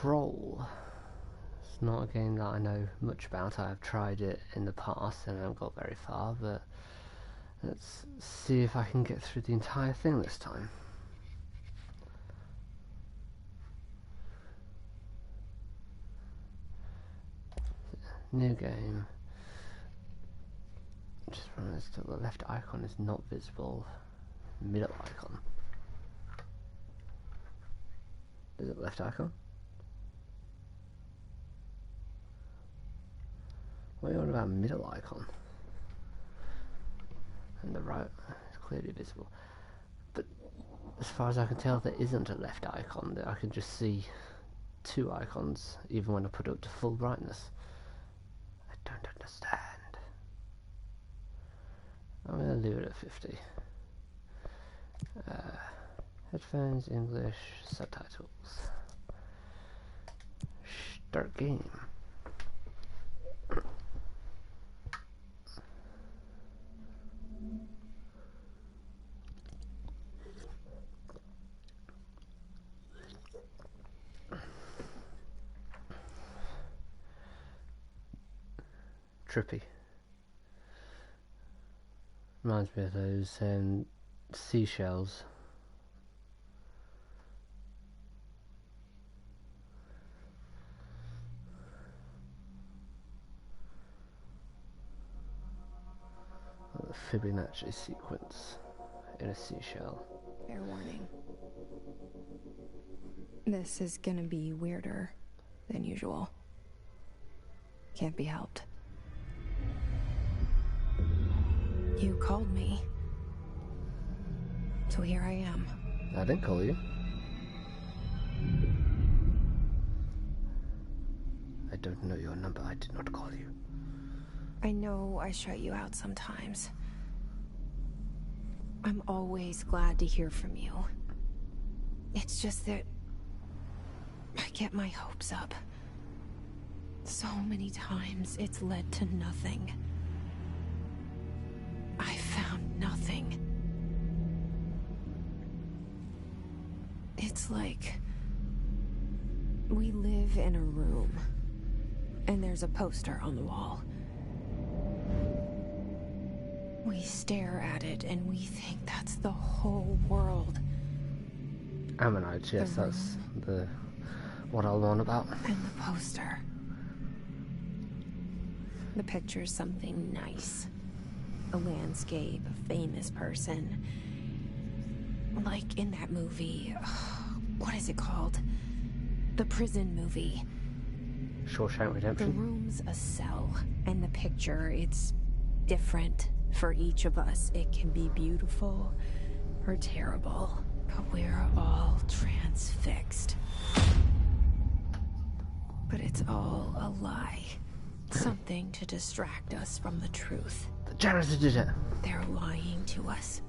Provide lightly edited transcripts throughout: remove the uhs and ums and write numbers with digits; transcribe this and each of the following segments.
Control. It's not a game that I know much about. I've tried it in the past and I haven't got very far, but let's see if I can get through the entire thing this time. New game. Just realized that the left icon is not visible. Middle icon. Is it the left icon? What are you on about middle icon? And the right is clearly visible. But as far as I can tell, there isn't a left icon. I can just see two icons, even when I put it up to full brightness. I don't understand. I'm going to leave it at 50. Headphones, English, subtitles. Start game. Trippy. Reminds me of those seashells. The Fibonacci sequence in a seashell. Fair warning. This is gonna be weirder than usual. Can't be helped. You called me. So here I am. I didn't call you. I don't know your number. I did not call you. I know I shut you out sometimes. I'm always glad to hear from you. It's just that I get my hopes up. So many times it's led to nothing. I found nothing. It's like we live in a room and there's a poster on the wall. We stare at it and we think that's the whole world. Ammonites, yes, that's what I'm on about. And the poster. The picture's something nice. A landscape, a famous person. Like in that movie, what is it called? The prison movie. Shawshank Redemption. The room's a cell, and the picture, it's different for each of us. It can be beautiful or terrible, but we're all transfixed. But it's all a lie. Something to distract us from the truth. The janitor did it. They're lying to us.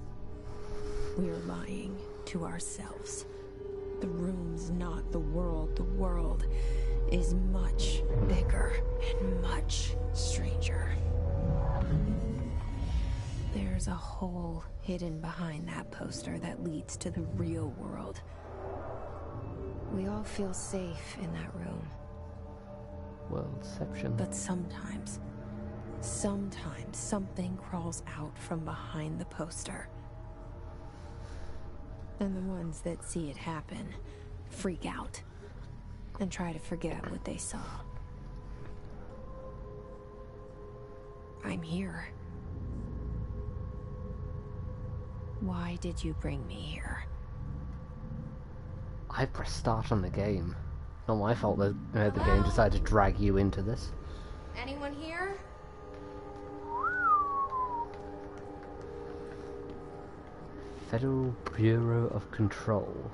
We're lying to ourselves. The room's not the world. The world is much bigger and much stranger. There's a hole hidden behind that poster that leads to the real world. We all feel safe in that room. Worldception. But sometimes something crawls out from behind the poster. And the ones that see it happen freak out and try to forget what they saw. I'm here. Why did you bring me here? I pressed start on the game. Not my fault that the game decided to drag you into this. Anyone here? Federal Bureau of Control.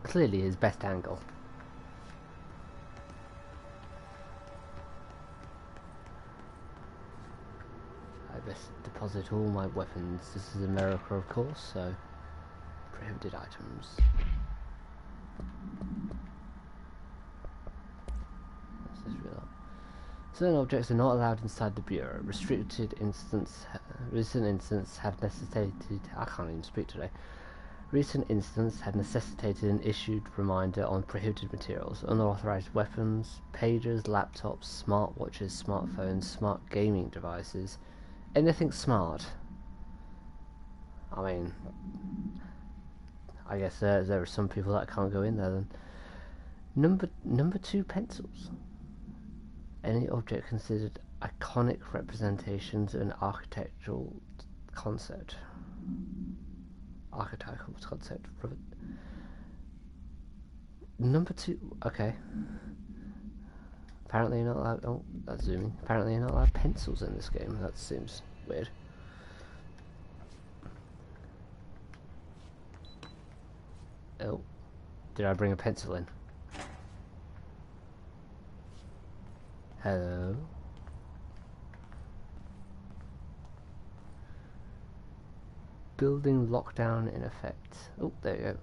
Clearly his best angle. I best deposit all my weapons. This is America, of course, so prohibited items. This is real. Certain objects are not allowed inside the Bureau. Recent incidents have necessitated... I can't even speak today. Recent incidents have necessitated an issued reminder on prohibited materials, unauthorized weapons, pagers, laptops, smartwatches, smartphones, smart gaming devices, anything smart. I mean, I guess there are some people that can't go in there then. Number 2, pencils. Any object considered iconic representations of an architectural concept. Number 2, okay. Apparently you're not allowed, oh, that's zooming. Apparently you're not allowed pencils in this game. That seems weird. Oh, did I bring a pencil in? Hello? Building lockdown in effect. Oh, there you go.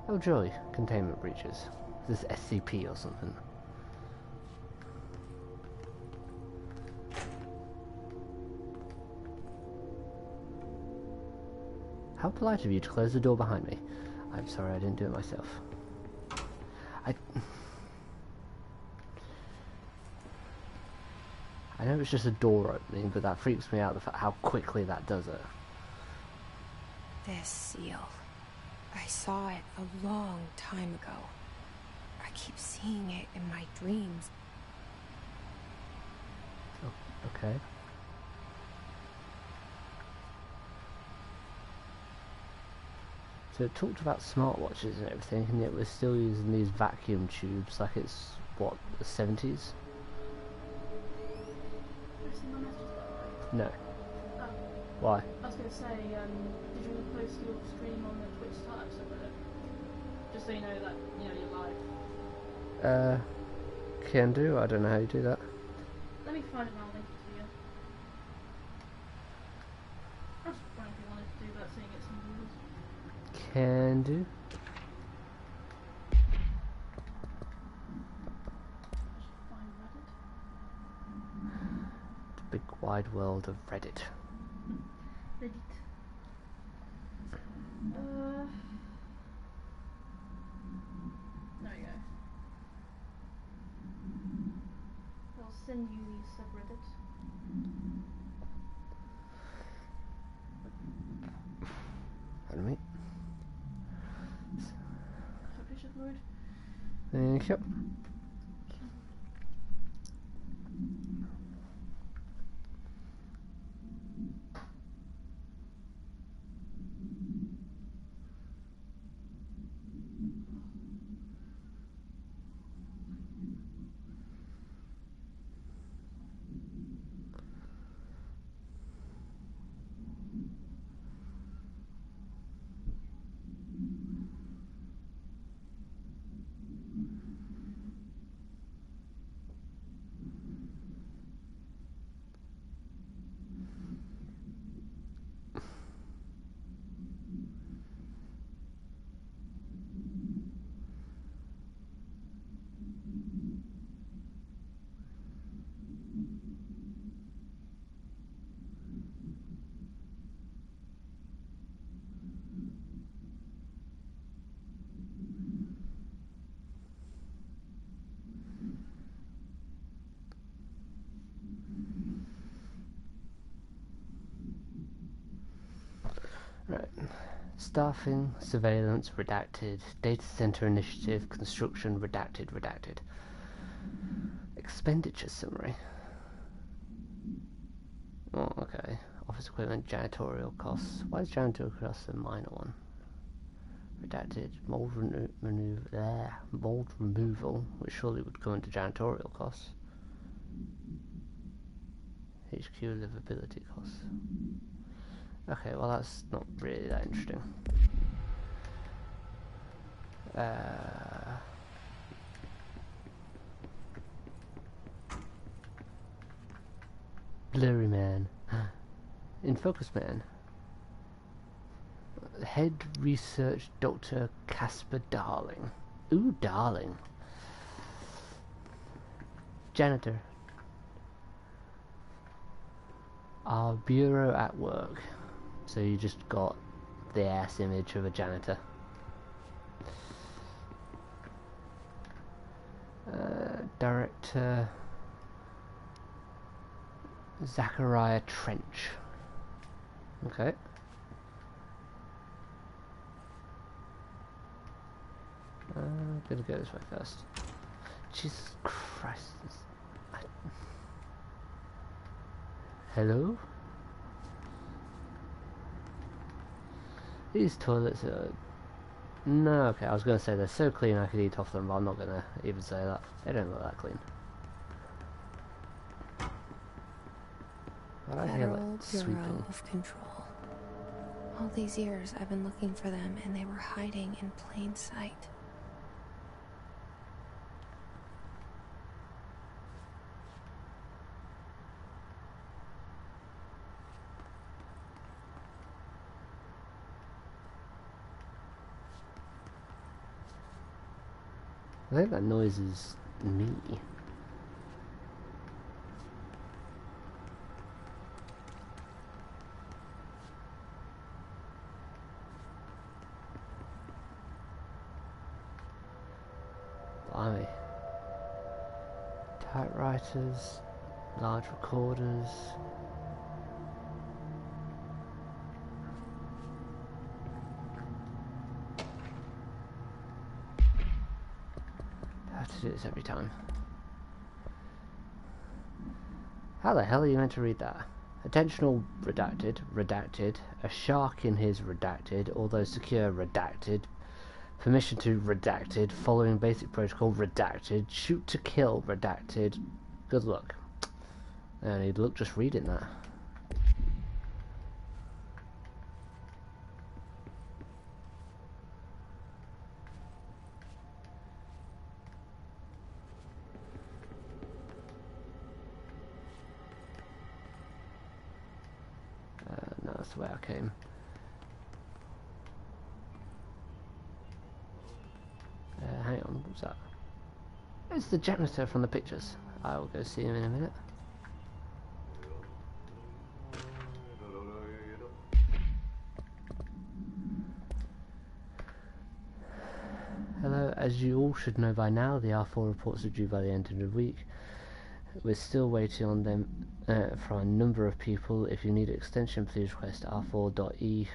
Oh joy, containment breaches. Is this SCP or something? How polite of you to close the door behind me. I'm sorry I didn't do it myself. I know it's just a door opening, but that freaks me out, the fact how quickly that does it. This seal. I saw it a long time ago. I keep seeing it in my dreams. Oh, okay. So it talked about smartwatches and everything, and yet we're still using these vacuum tubes like it's, what, the 70s? No. Oh. Why? I was going to say, did you want to post your stream on the Twitch Startup subreddit? Just so you know that, you're live. Can do. I don't know how you do that. Let me find it and I'll link it to you. I was wondering if you wanted to do that so you get some viewers. Can do. Find Reddit. The big wide world of Reddit. Reddit. There you go. I'll send you the subreddit. Pardon me. Publish upload. Thank you. Right. Staffing, surveillance, redacted. Data center initiative, construction, redacted. Expenditure summary. Oh, okay. Office equipment, janitorial costs. Why is janitorial costs a minor one? Redacted. Mold removal, which surely would go into janitorial costs. HQ livability costs. Okay, well that's not really that interesting. Blurry Man. In Focus Man. Head Research Dr. Casper Darling. Ooh, Darling. Janitor. Our bureau at work. So you just got the ass image of a janitor. Director Zachariah Trench. Okay. I'm gonna go this way first. Jesus Christ. Hello? These toilets are... No, okay, I was going to say they're so clean I could eat off them, but I'm not going to even say that. They don't look that clean. But I hear like sweeping. Bureau of Control. All these years I've been looking for them and they were hiding in plain sight. I think that noise is me. Blimey. Typewriters, large recorders. I have to do this every time. How the hell are you meant to read that? Attentional redacted, redacted, a shark in his redacted, although secure redacted, permission to redacted, following basic protocol redacted, shoot to kill redacted. Good luck. And he'd look just reading that. No, that's the way I came. Hang on, what's that? It's the janitor from the pictures. I will go see him in a minute. Hello, as you all should know by now, the R4 reports are due by the end of the week. We're still waiting on them from a number of people. If you need an extension, please request R4.E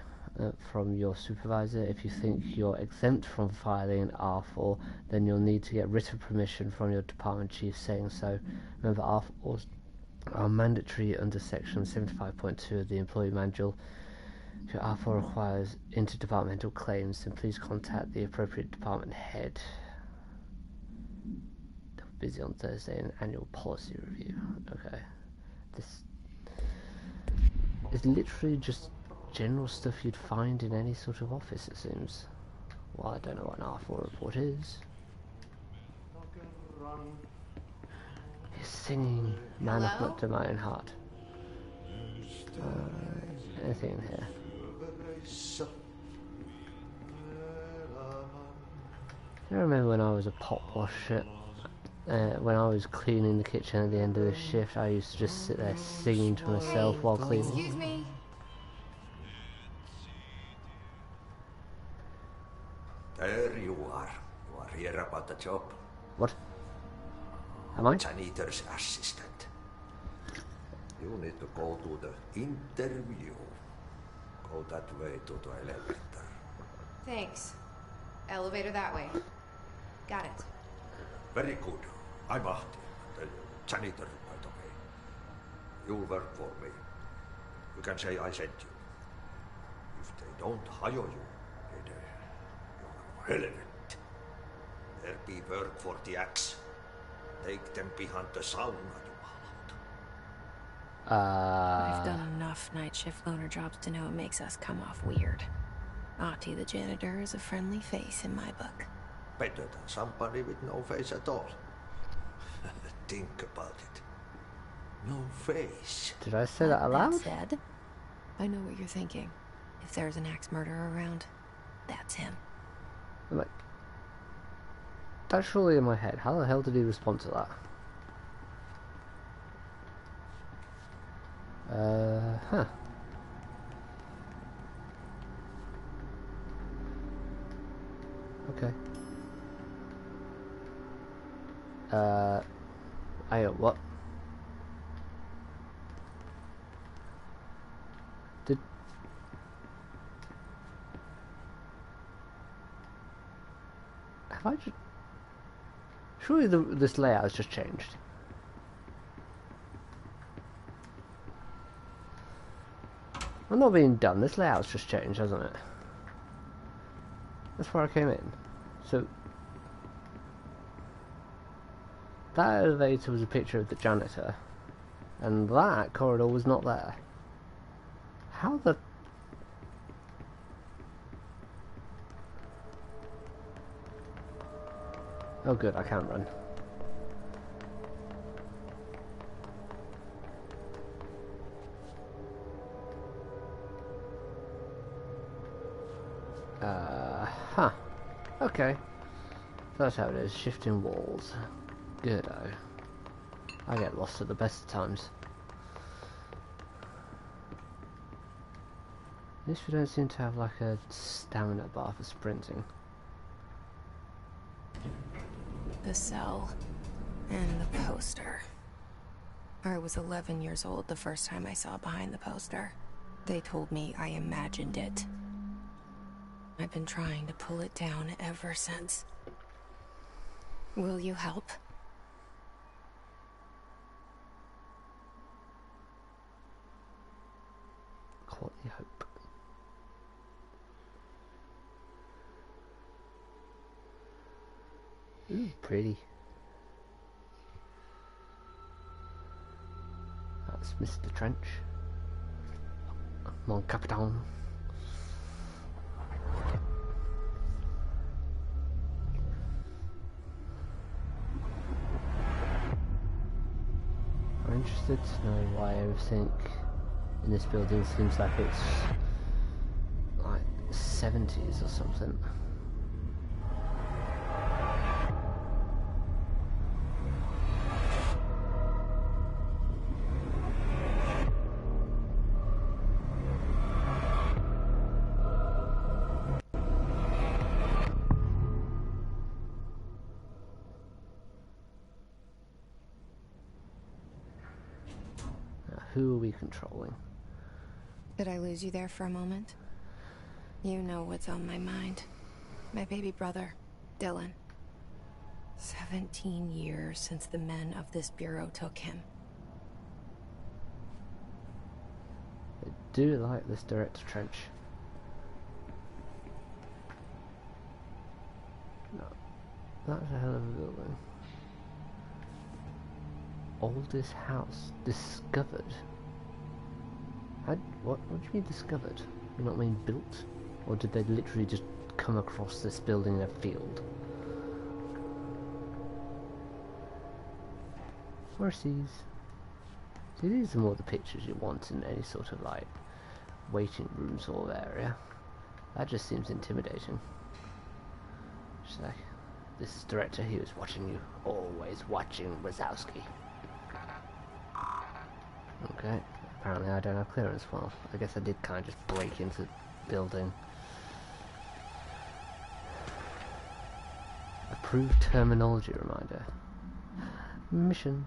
from your supervisor. If you think you're exempt from filing R4, then you'll need to get written permission from your department chief saying so. Remember, R4s are mandatory under section 75.2 of the employee manual. If your R4 requires interdepartmental claims, then please contact the appropriate department head. They're busy on Thursday in annual policy review. Okay. This is literally just general stuff you'd find in any sort of office, it seems. Well, I don't know what an R4 report is. He's singing Man of Not to My Own Heart. Anything in here? I remember when I was a pot washer, when I was cleaning the kitchen at the end of the shift, I used to just sit there singing to myself while cleaning. Excuse me. There you are. You are here about the job. What? Am I? Janitor's assistant. You need to go to the interview. Go that way to the elevator. Thanks. Elevator that way. Got it. Very good. I'm Ahti, the janitor, by the way. You'll work for me. You can say I sent you. If they don't hire you, then you're relevant. There be work for the axe. Take them behind the sauna, you I've done enough night shift loner jobs to know it makes us come off weird. Ahti the janitor is a friendly face in my book. better than somebody with no face at all. Think about it. No face. Did I say that aloud? That said, I know what you're thinking. If there's an axe murderer around, that's him. Like, that's surely in my head. How the hell did he respond to that? Huh. Okay. What? Have I just... Surely this layout has just changed. I'm not being done. This layout's just changed, hasn't it? That's where I came in. So... that elevator was a picture of the janitor. And that corridor was not there. How the... Oh good, I can't run. Huh. Okay. That's how it is, shifting walls. Good-o. I get lost at the best of times. At least we don't seem to have like a stamina bar for sprinting. The cell. And the poster. I was 11 years old the first time I saw behind the poster. They told me I imagined it. I've been trying to pull it down ever since. Will you help? Quality hope. Ooh, pretty. That's Mr. Trench. Mon Capitan. I'm interested to know why everything in this building seems like it's like 70s or something. Who are we controlling? Did I lose you there for a moment? You know what's on my mind. My baby brother, Dylan. 17 years since the men of this bureau took him. I do like this Director Trench. No, that's a hell of a building. Oldest house discovered. What do you mean discovered? You not mean built? Or did they literally just come across this building in a field? Horses. See, these are more the pictures you want in any sort of like waiting room sort of area. That just seems intimidating. Just like, this director, he was watching you, always watching Wazowski. Okay, apparently I don't have clearance. Well, I guess I did kind of just break into the building. Approved terminology reminder. Mission.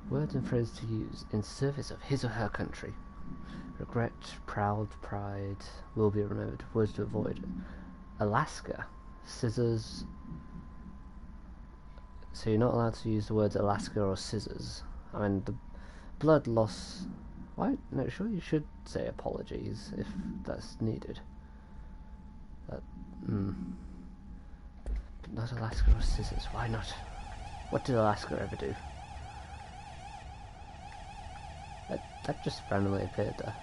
Words and phrases to use in service of his or her country. Regret, proud, pride, will be remembered. Words to avoid. Alaska. Scissors. So you're not allowed to use the words Alaska or scissors. I mean, the blood loss... Why? No, sure you should say apologies if that's needed. But not Alaska or scissors. Why not? What did Alaska ever do? That just randomly appeared there.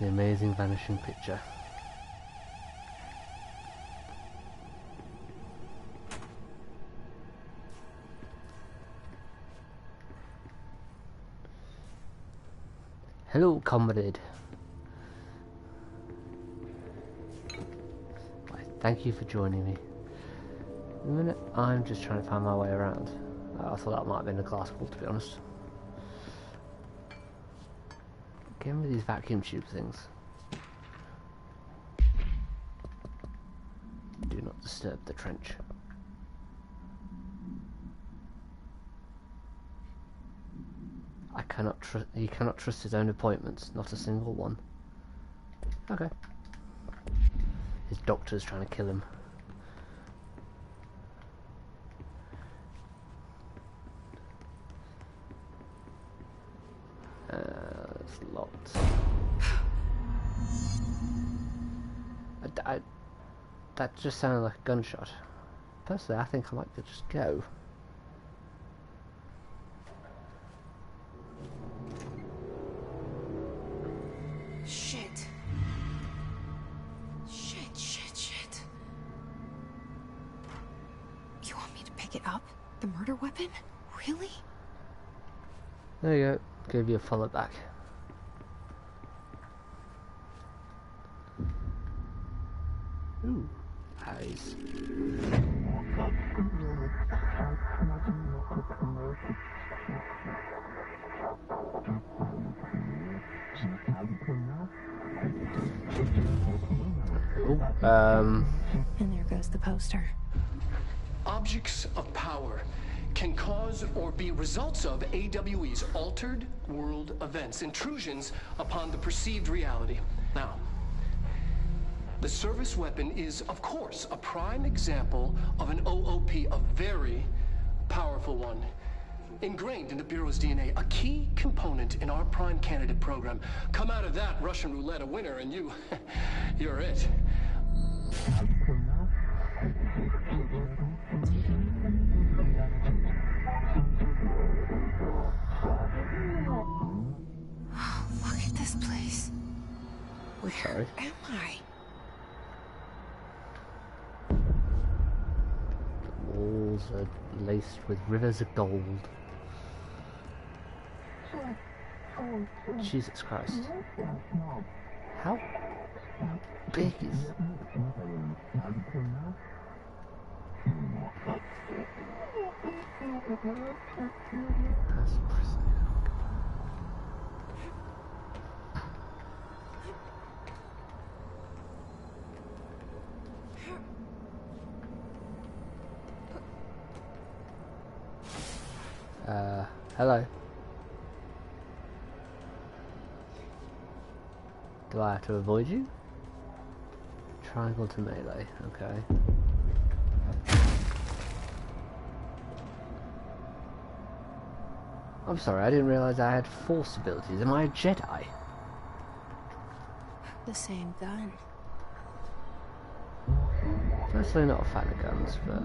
The amazing vanishing picture. Hello, comrade. Why, thank you for joining me. In a minute, I'm just trying to find my way around. I thought that might have been a glass wall, to be honest. Get rid of these vacuum tube things. Do not disturb the trench. He cannot trust his own appointments, not a single one. Okay. His doctor's trying to kill him. It's locked. That just sounded like a gunshot. Personally, I think I might just go. Shit. You want me to pick it up? The murder weapon? Really? There you go. Give you a follow back. Ooh, eyes. And there goes the poster. Objects of power can cause or be results of AWE's altered world events, intrusions upon the perceived reality. Now, the service weapon is, of course, a prime example of an OOP, a very powerful one. Ingrained in the Bureau's DNA, a key component in our prime candidate program. Come out of that Russian roulette a winner and you're it. Look at this place. Where am I? The walls are laced with rivers of gold. Jesus Christ. How big is... That's hello. Do I have to avoid you? Triangle to melee, okay. I'm sorry, I didn't realise I had force abilities. Am I a Jedi? The same gun. Personally not a fan of guns, but...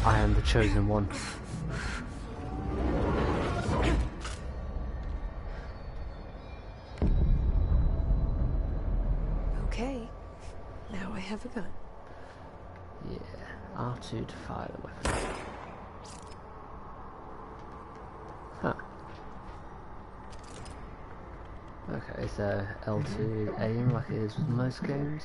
I am the chosen one. Okay, now I have a gun. Yeah, R2 to fire the weapon. Huh. Okay, so L2 aim like it is with most games.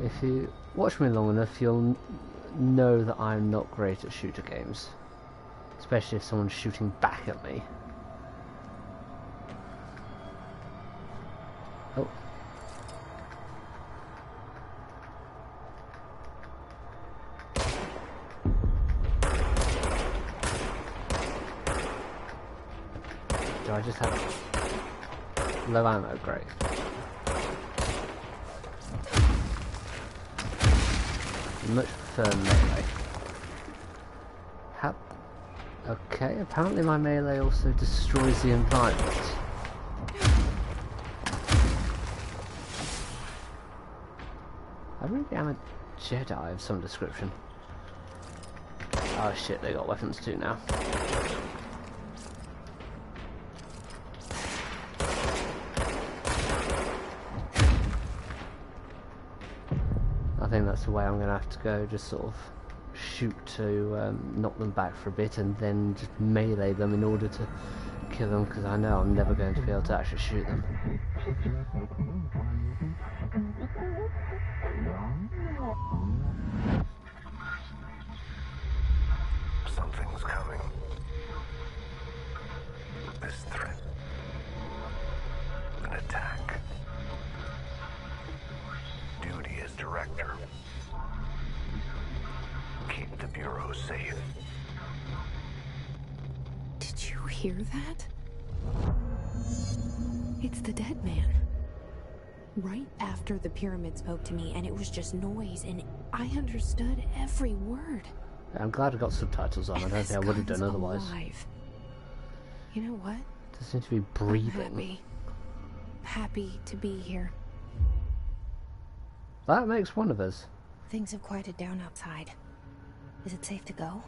If you watch me long enough, you'll know that I'm not great at shooter games. Especially if someone's shooting back at me. Oh. Do I just have low ammo? Great. Much prefer melee. How? Okay, apparently my melee also destroys the environment. I really am a Jedi of some description. Oh shit, they got weapons too now. think that's the way I'm going to have to go, just sort of shoot to knock them back for a bit and then just melee them in order to kill them, because I know I'm never going to be able to actually shoot them. Something's coming. This threat. An attack. Duty as director. Keep the Bureau safe. Did you hear that? It's the dead man. Right after the pyramid spoke to me, and it was just noise, and I understood every word. I'm glad I got subtitles on. I don't think I would have done otherwise. Alive. You know what? They seem to be breathing. Happy to be here. That makes one of us. Things have quieted down outside. Is it safe to go?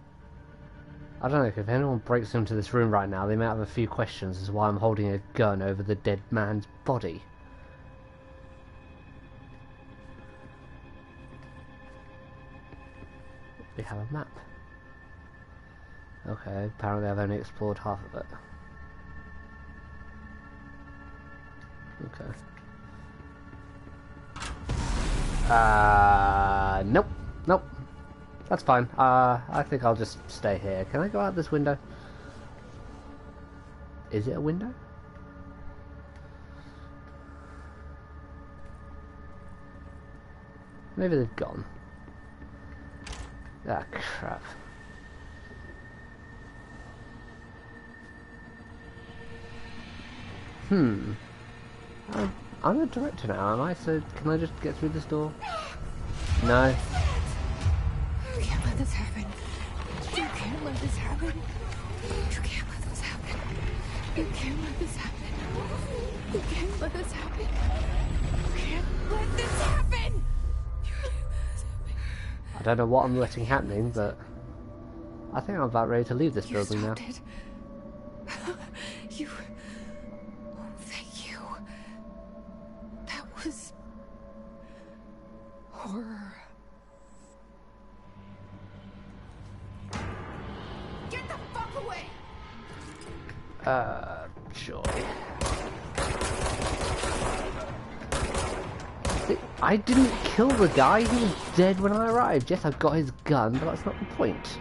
I don't know, if anyone breaks into this room right now, they might have a few questions as to why I'm holding a gun over the dead man's body. We have a map. Okay, apparently I've only explored half of it. Okay. Nope. Nope. That's fine. I think I'll just stay here. Can I go out this window? Is it a window? Maybe they've gone. Ah, crap. I'm a director now, am I? So can I just get through this door? No. You can't let this happen. You can't let this happen. You can't let this happen. You can't let this happen. You can't let this happen. You can't let this happen. I don't know what I'm letting happening, but I think I'm about ready to leave this building now. It. You... Oh, thank you. That was... horror. Get the fuck away! Sure. I didn't kill the guy, he was dead when I arrived. Yes, I've got his gun, but that's not the point.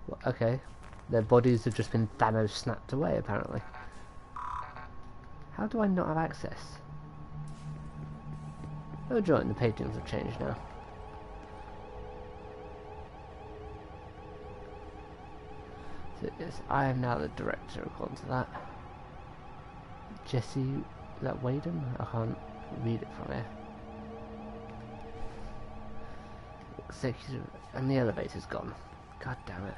Well, okay. Their bodies have just been Thanos snapped away, apparently. How do I not have access? Oh, join, the paintings have changed now. So yes, I am now the director according to that. Jesse, is that Whedon? I can't read it from here. Executive, and the elevator's gone. God damn it.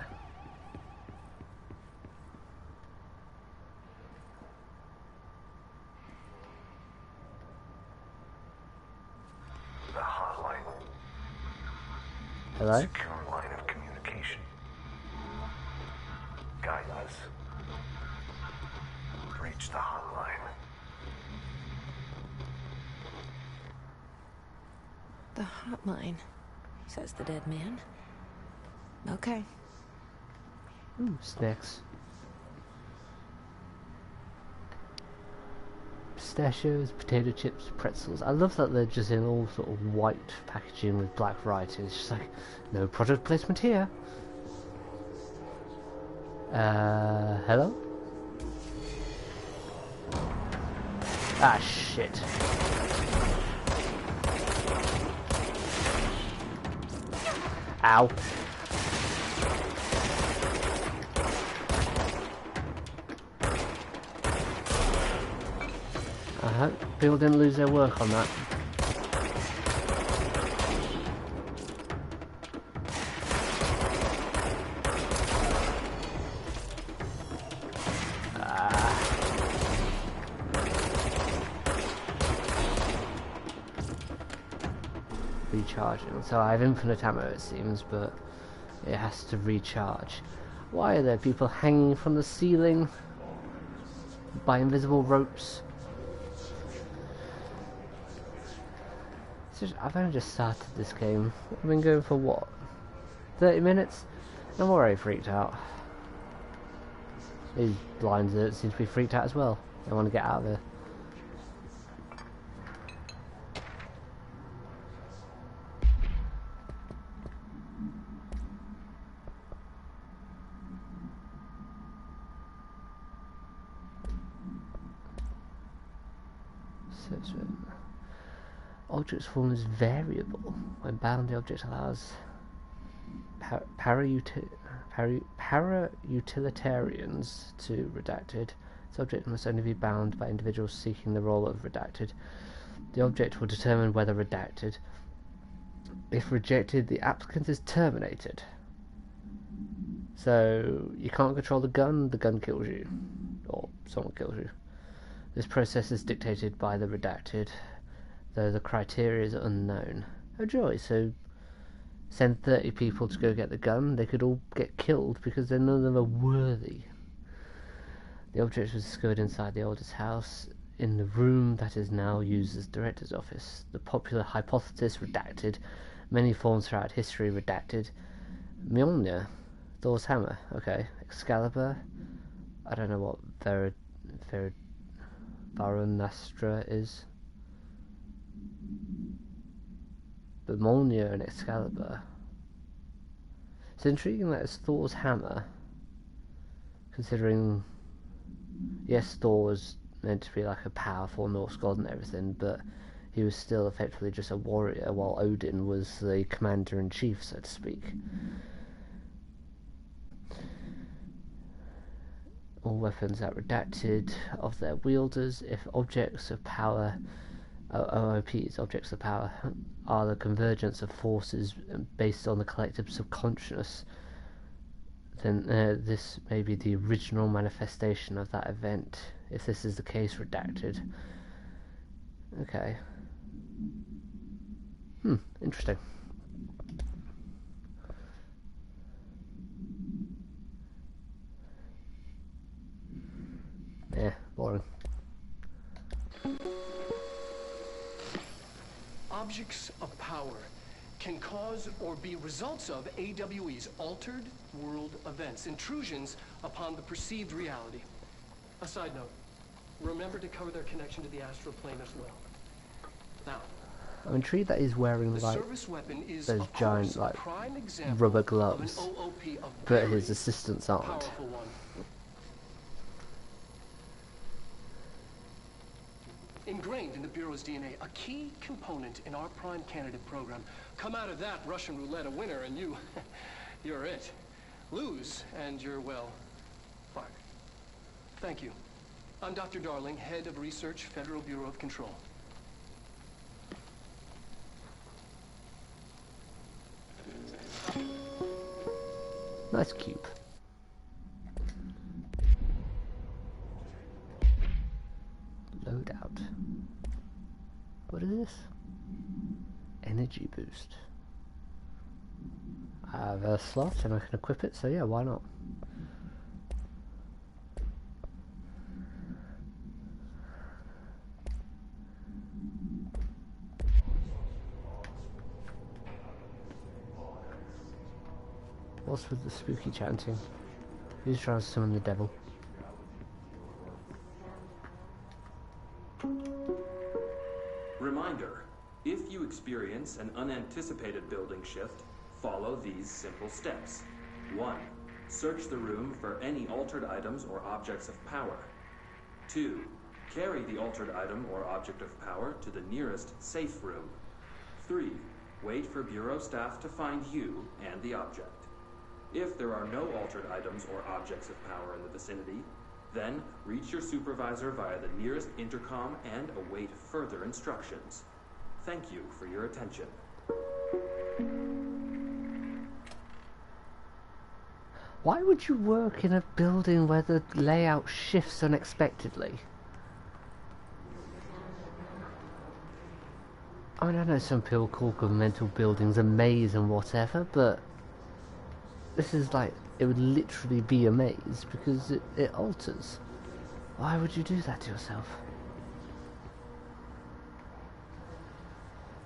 The hotline. Hello? Secure line of communication. Guidance. Reach the hotline. The hotline, says the dead man. Okay. Ooh, snacks. Pistachios, potato chips, pretzels. I love that they're just in all sort of white packaging with black writing. It's just like, no product placement here. Hello? Ah, shit. Ow. I hope people didn't lose their work on that. Recharging. So I have infinite ammo, it seems, but it has to recharge. Why are there people hanging from the ceiling by invisible ropes? I've only just started this game. I've been going for what? 30 minutes? I'm already freaked out. These blind zerts seem to be freaked out as well. They want to get out of there. Object's form is variable. When bound, the object allows para-utilitarians to redacted. This object must only be bound by individuals seeking the role of redacted. The object will determine whether redacted. If rejected, the applicant is terminated. So you can't control the gun kills you. Or someone kills you. This process is dictated by the redacted, though the criteria is unknown. Oh joy, so send 30 people to go get the gun, they could all get killed because none of them are worthy. The object was discovered inside the oldest house, in the room that is now used as director's office. The popular hypothesis redacted, many forms throughout history redacted. Mjolnir, Thor's hammer, okay. Excalibur, I don't know what Varanastra is. But Mjolnir and Excalibur. It's intriguing that it's Thor's hammer, considering, yes, Thor was meant to be like a powerful Norse god and everything, but he was still effectively just a warrior, while Odin was the commander-in-chief, so to speak. All weapons are redacted of their wielders if objects of power, OOPs, objects of power, are the convergence of forces based on the collective subconscious, then this may be the original manifestation of that event. If this is the case, redacted. Okay. Interesting. Yeah, boring. Objects of power can cause or be results of AWE's altered world events, intrusions upon the perceived reality. A side note, remember to cover their connection to the astral plane as well. Now, I'm intrigued that he's wearing like those giant like rubber gloves, but his assistants aren't. Ingrained in the Bureau's DNA, a key component in our prime candidate program. Come out of that Russian roulette a winner and you're it. Lose and you're, well, fired. Thank you. I'm Dr. Darling, head of research, Federal Bureau of Control. Nice cube. Loadout. What is this? Energy boost. I have a slot and I can equip it, so yeah, why not? What's with the spooky chanting? Who's trying to summon the devil? Reminder, if you experience an unanticipated building shift, follow these simple steps. 1. Search the room for any altered items or objects of power. 2. Carry the altered item or object of power to the nearest safe room. 3. Wait for Bureau staff to find you and the object. If there are no altered items or objects of power in the vicinity, then reach your supervisor via the nearest intercom and await further instructions. Thank you for your attention. Why would you work in a building where the layout shifts unexpectedly? I mean, I know some people call governmental buildings a maze and whatever, but this is like, it would literally be a maze because it alters. Why would you do that to yourself?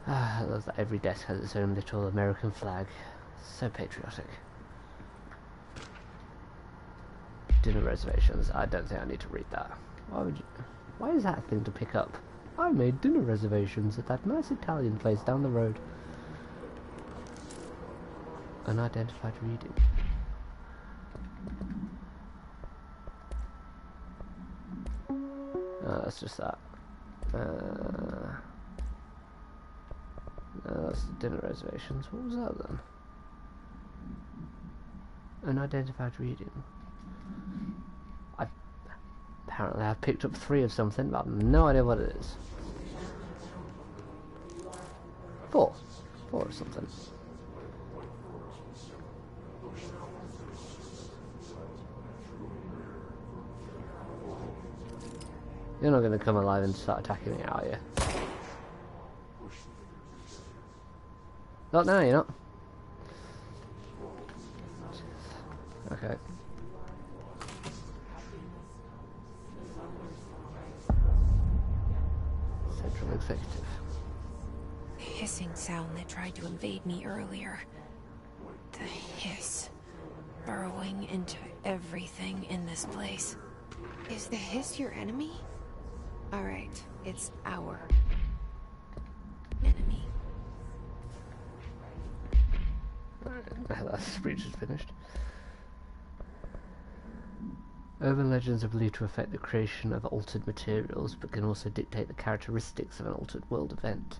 I love that every desk has its own little American flag. So patriotic. Dinner reservations. I don't think I need to read that. Why would you? Why is that a thing to pick up? I made dinner reservations at that nice Italian place down the road. Unidentified reading. That's just that. No, that's the dinner reservations. What was that then? Unidentified reading. Apparently I've picked up 3 of something, but I have no idea what it is. 4 of something. You're not going to come alive and start attacking me, are you? Not now, you're not. Okay. Central Executive. The hissing sound that tried to invade me earlier. The hiss. Burrowing into everything in this place. Is the hiss your enemy? Alright, it's our enemy. That speech is finished. Urban legends are believed to affect the creation of altered materials, but can also dictate the characteristics of an altered world event.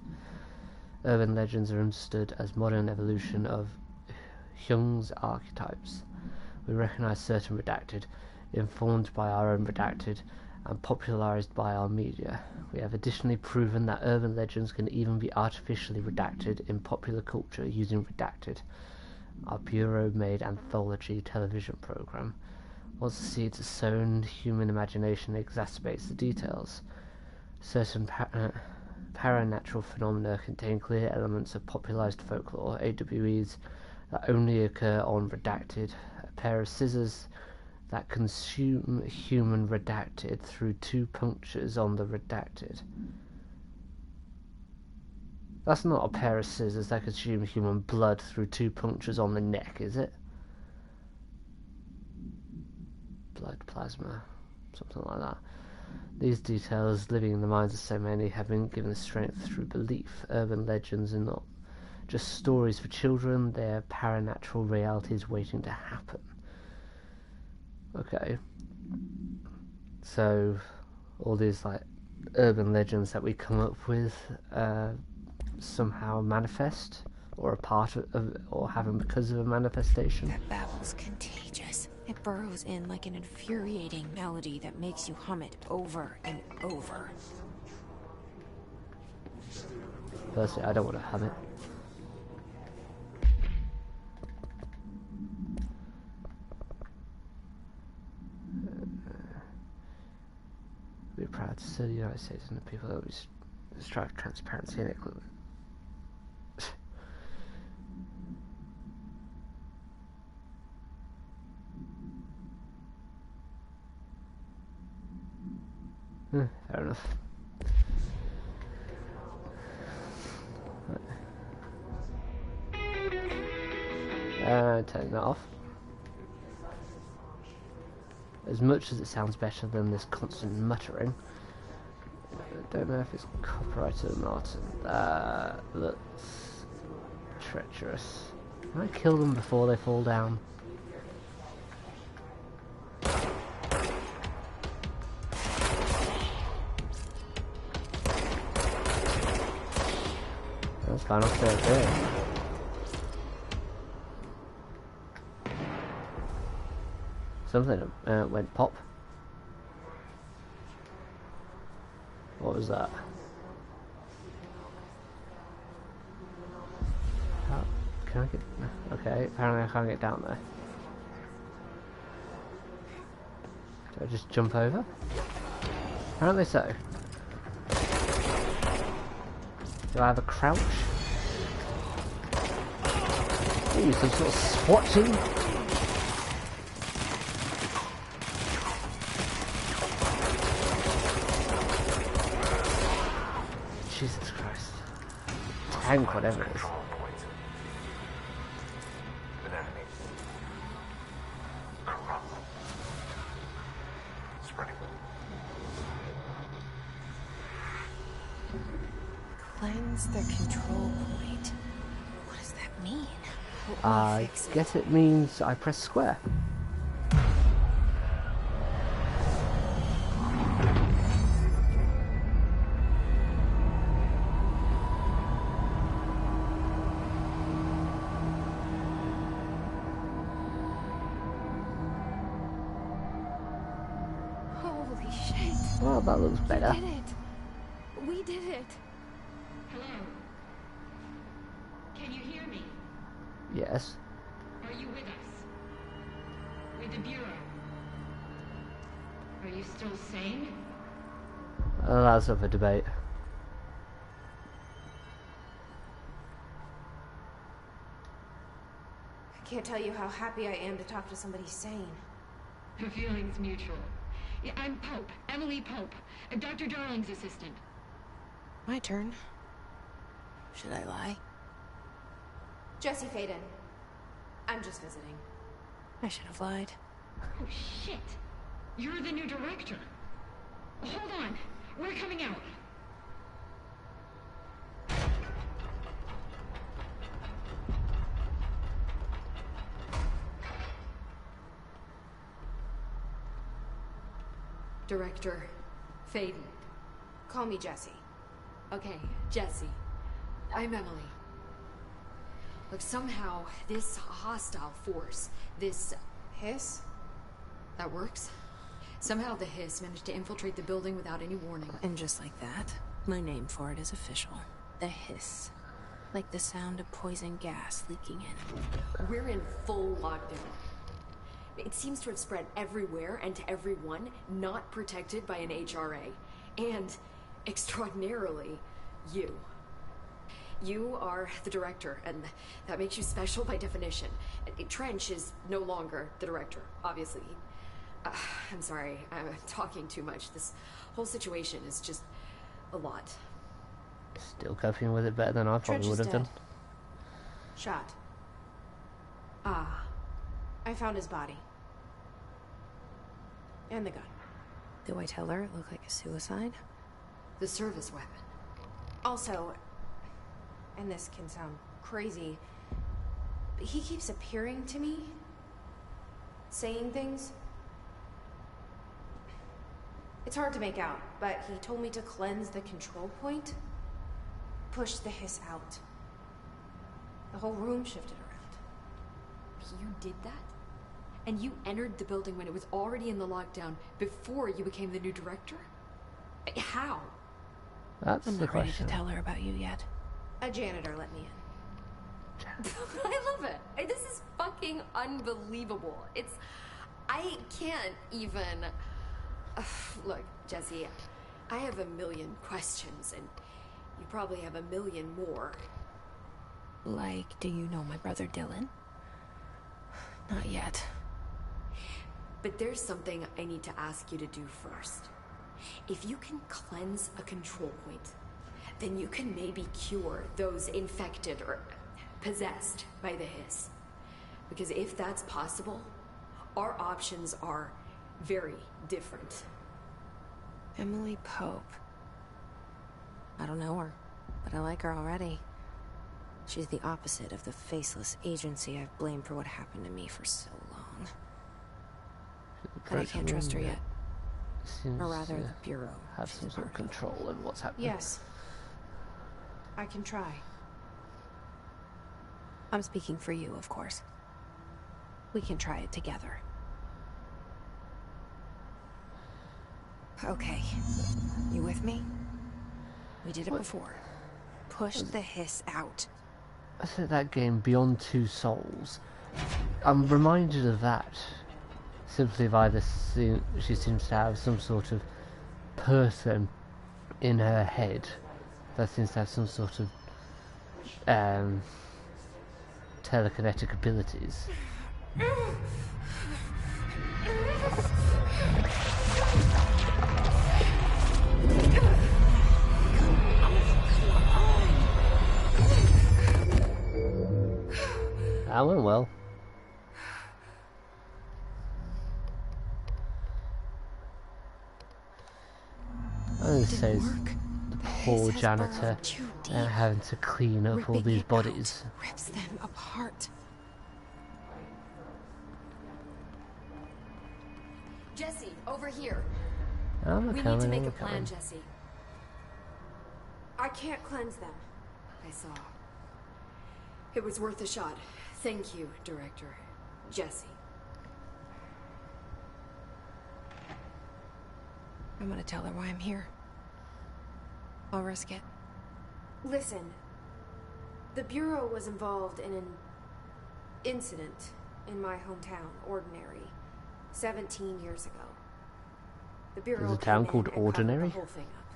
Urban legends are understood as modern evolution of Jung's archetypes. We recognize certain redacted, informed by our own redacted, and popularized by our media. We have additionally proven that urban legends can even be artificially redacted in popular culture using redacted. Our bureau-made anthology television program. Once the seeds are sown, human imagination exacerbates the details. Certain paranatural phenomena contain clear elements of popularized folklore, AWEs, that only occur on redacted. A pair of scissors that consume human redacted through 2 punctures on the redacted. That's not a pair of scissors that consume human blood through 2 punctures on the neck, is it? Blood plasma, something like that. These details, living in the minds of so many, have been given strength through belief. Urban legends are not just stories for children, they are paranatural realities waiting to happen. Okay. So, all these like urban legends that we come up with somehow manifest, or a part of, or happen because of a manifestation. That babble's contagious. It burrows in like an infuriating melody that makes you hum it over and over. Personally, I don't want to hum it. We're proud to serve the United States and the people that we strive for transparency and equality. Fair enough. Turning that off. As much as it sounds better than this constant muttering, I don't know if it's copyrighted or not, and that looks treacherous. Can I kill them before they fall down? That's fine, I'll stay up there. Something went pop. What was that? How can I get... Okay, apparently I can't get down there. Do I just jump over? Apparently so. Do I have a crouch? Ooh, some sort of SWAT team? Jesus Christ. Tank, whatever it is. Control points. An enemy. Corrupt. Spreading. Cleanse the control point. What does that mean? Help me I fix it. guess it means I press square. Holy shit. Well, that looks better. We did it. We did it. Hello? Can you hear me? Yes. Are you with us? With the Bureau? Are you still sane? That's up for debate. I can't tell you how happy I am to talk to somebody sane. The feeling's mutual. Yeah, I'm Pope, Emily Pope, Dr. Darling's assistant. My turn. Should I lie? Jesse Faden. I'm just visiting. I should have lied. Oh, shit. You're the new director. Hold on. We're coming out. Director Faden. Call me Jesse. Okay, Jesse. I'm Emily. Look, somehow this hostile force, this Hiss? that works. Somehow the Hiss managed to infiltrate the building without any warning. And just like that, my name for it is official. The hiss. Like the sound of poison gas leaking in. We're in full lockdown. It seems to have spread everywhere and to everyone not protected by an HRA. And, extraordinarily, you. You are the director, and that makes you special by definition. Trench is no longer the director, obviously. I'm sorry, I'm talking too much. This whole situation is just a lot. Still coping with it better than I probably Trench would is have done. dead. Shot. Ah, I found his body. And the gun. Do I tell her it looked like a suicide? the service weapon. Also, and this can sound crazy, but he keeps appearing to me, saying things. It's hard to make out, but he told me to cleanse the control point, push the hiss out. The whole room shifted around. You did that? And you entered the building when it was already in the lockdown before you became the new director? How? That's I'm the not ready to question. tell her about you yet. A janitor let me in. I love it. This is fucking unbelievable. I can't even... Look, Jesse, I have a million questions, and you probably have a million more. Like, do you know my brother Dylan? Not yet. But there's something I need to ask you to do first. If you can cleanse a control point, then you can maybe cure those infected or possessed by the hiss. Because if that's possible, our options are very different. Emily Pope. I don't know her, but I like her already. She's the opposite of the faceless agency I've blamed for what happened to me for so long. But I can't trust her yet. Seems Or rather, to the Bureau. have she's some a sort of part of. control over what's happening. Yes. I can try. I'm speaking for you, of course. We can try it together. Okay. You with me? We did it before. Push the hiss out. I said that game Beyond Two Souls. I'm reminded of that simply by the scene. She seems to have some sort of person in her head that seems to have some sort of telekinetic abilities. That went well. And it says the poor janitor having to clean up all these bodies. Rips them apart. Jesse, over here. We need to make a plan, Jesse. I can't cleanse them. I saw. It was worth a shot. Thank you, Director. Jesse. I'm gonna tell her why I'm here. I'll risk it. Listen. The Bureau was involved in an incident in my hometown, Ordinary, 17 years ago. The Bureau There's a town called Ordinary? the whole thing up.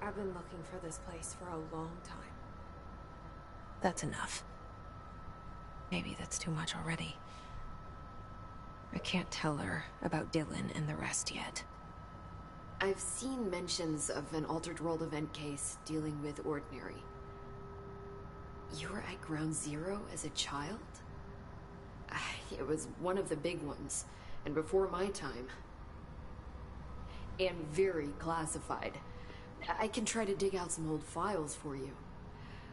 I've been looking for this place for a long time. That's enough. Maybe that's too much already. I can't tell her about Dylan and the rest yet. I've seen mentions of an Altered World event case dealing with Ordinary. You were at Ground Zero as a child? It was one of the big ones, and before my time. And very classified. I can try to dig out some old files for you.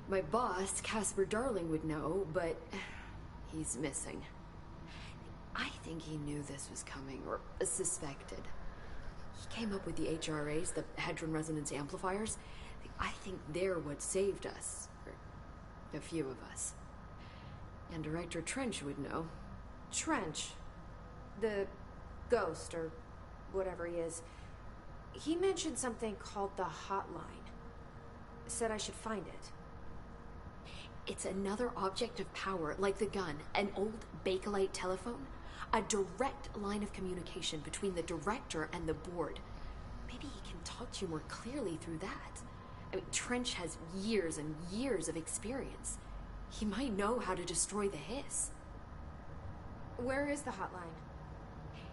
My boss, Casper Darling, would know, but he's missing. I think he knew this was coming, or suspected. He came up with the HRAs, the Hadron Resonance Amplifiers. I think they're what saved us. Or a few of us. And Director Trench would know. Trench? The ghost, or whatever he is. He mentioned something called the Hotline. Said I should find it. It's another object of power, like the gun, an old Bakelite telephone. A direct line of communication between the director and the board. Maybe he can talk to you more clearly through that. I mean, Trench has years and years of experience. He might know how to destroy the Hiss. Where is the hotline?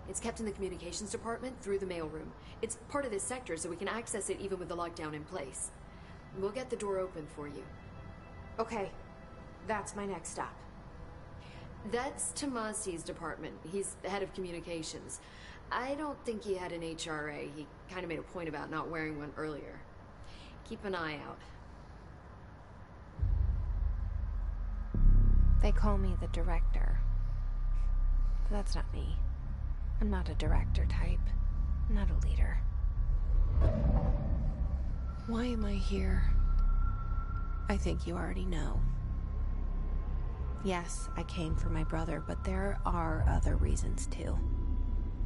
It's kept in the communications department through the mailroom. It's part of this sector, so we can access it even with the lockdown in place. We'll get the door open for you. Okay, that's my next stop. That's Tomasi's department. He's the head of communications. I don't think he had an HRA. He kind of made a point about not wearing one earlier. Keep an eye out. They call me the director. But that's not me. I'm not a director type. I'm not a leader. Why am I here? I think you already know. Yes, I came for my brother, but there are other reasons too.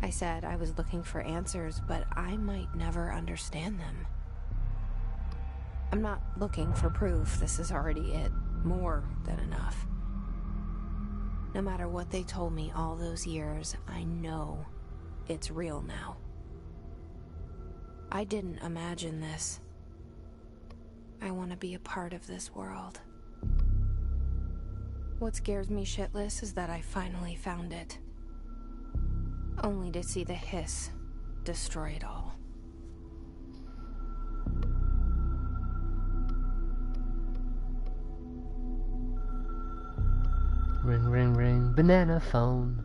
I said I was looking for answers, but I might never understand them. I'm not looking for proof. This is already it. More than enough. No matter what they told me all those years, I know it's real now. I didn't imagine this. I want to be a part of this world. What scares me shitless is that I finally found it. Only to see the Hiss destroy it all. Ring, ring, ring, banana phone.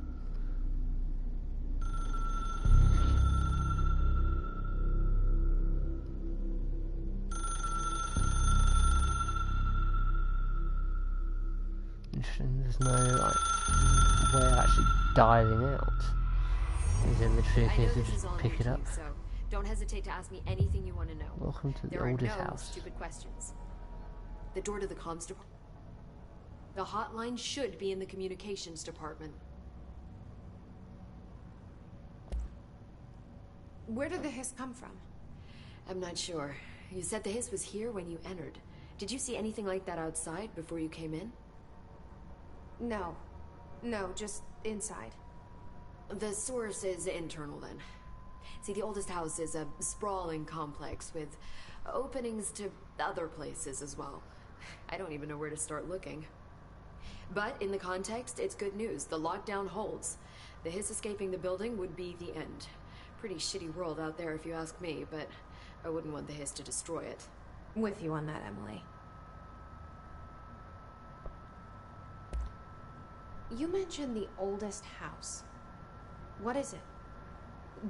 Interesting, there's no, like, way of actually diving out. Is it literally a case of just pick it up? So don't hesitate to ask me anything you want to know. Welcome to the oldest oldest house. house. Stupid questions. The door to the comms department. The hotline should be in the communications department. Where did the Hiss come from? I'm not sure. You said the Hiss was here when you entered. Did you see anything like that outside before you came in? No. No, just inside. The source is internal then. See, the oldest house is a sprawling complex with openings to other places as well. I don't even know where to start looking. But in the context, it's good news. The lockdown holds. The Hiss escaping the building would be the end. Pretty shitty world out there if you ask me, but I wouldn't want the Hiss to destroy it. With you on that, Emily. You mentioned the oldest house. What is it?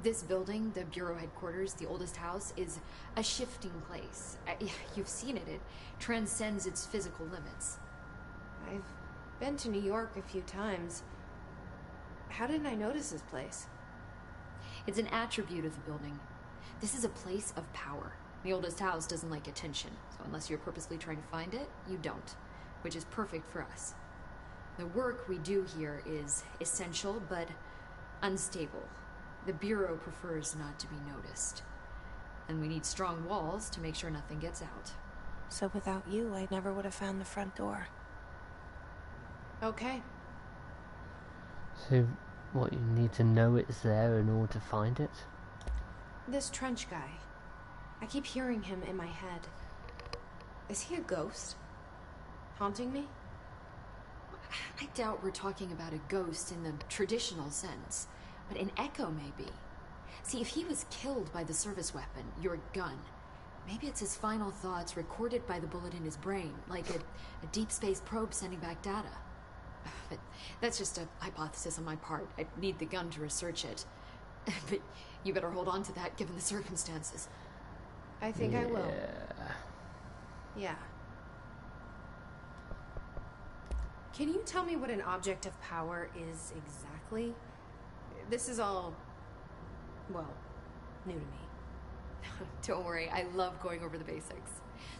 This building, the Bureau headquarters, the oldest house, is a shifting place. You've seen it. It transcends its physical limits. I've been to New York a few times. How didn't I notice this place? It's an attribute of the building. This is a place of power. The oldest house doesn't like attention, so unless you're purposely trying to find it, you don't, which is perfect for us. The work we do here is essential, but unstable. The Bureau prefers not to be noticed. And we need strong walls to make sure nothing gets out. So without you, I never would have found the front door. Okay. So, what, you need to know it's there in order to find it? This Trench guy. I keep hearing him in my head. Is he a ghost? Haunting me? I doubt we're talking about a ghost in the traditional sense, but an echo maybe. See, if he was killed by the service weapon, your gun, maybe it's his final thoughts recorded by the bullet in his brain, like a deep space probe sending back data. But that's just a hypothesis on my part. I need the gun to research it. But you better hold on to that given the circumstances. I think I will. Yeah. Can you tell me what an object of power is exactly? This is all, well, new to me. Don't worry, I love going over the basics.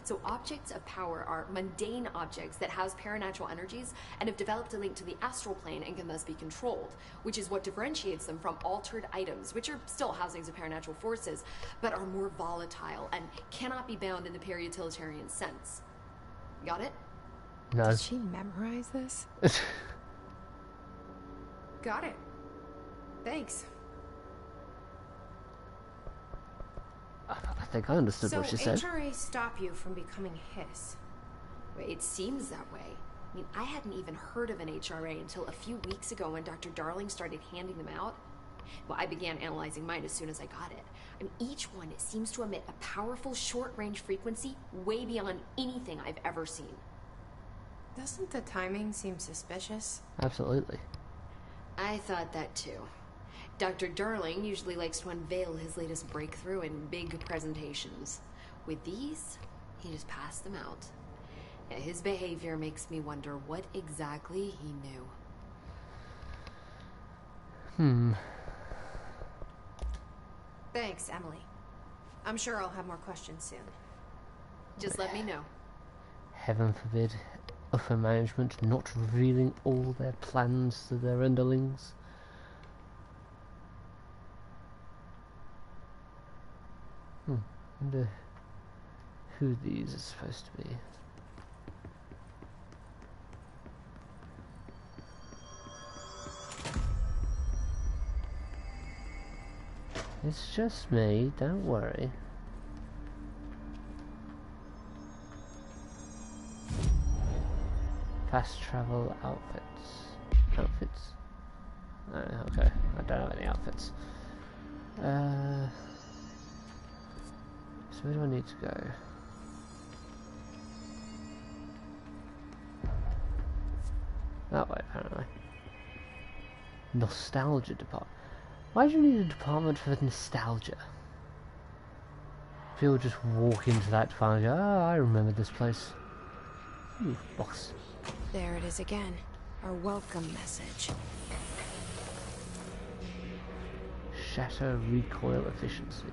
So objects of power are mundane objects that house paranatural energies and have developed a link to the astral plane and can thus be controlled, which is what differentiates them from altered items, which are still housings of paranatural forces, but are more volatile and cannot be bound in the peri-utilitarian sense. Got it? No. Did she memorize this? Got it. Thanks. I think I understood what she said. So HRA stop you from becoming Hiss? It seems that way. I mean, I hadn't even heard of an HRA until a few weeks ago when Dr. Darling started handing them out. Well, I began analyzing mine as soon as I got it. And each one seems to emit a powerful short-range frequency way beyond anything I've ever seen. Doesn't the timing seem suspicious? Absolutely. I thought that too. Dr. Darling usually likes to unveil his latest breakthrough in big presentations. With these, he just passed them out. His behavior makes me wonder what exactly he knew. Thanks, Emily. I'm sure I'll have more questions soon. Just let me know. Heaven forbid upper management not revealing all their plans to their underlings. Wonder who these are supposed to be. It's just me, don't worry. Fast travel outfits. Outfits? Oh, okay. I don't have any outfits. So where do I need to go? That way, apparently. Nostalgia department. Why do you need a department for nostalgia? People just walk into that department and go, oh, I remember this place. Ooh, box. There it is again. Our welcome message. Shatter recoil efficiency.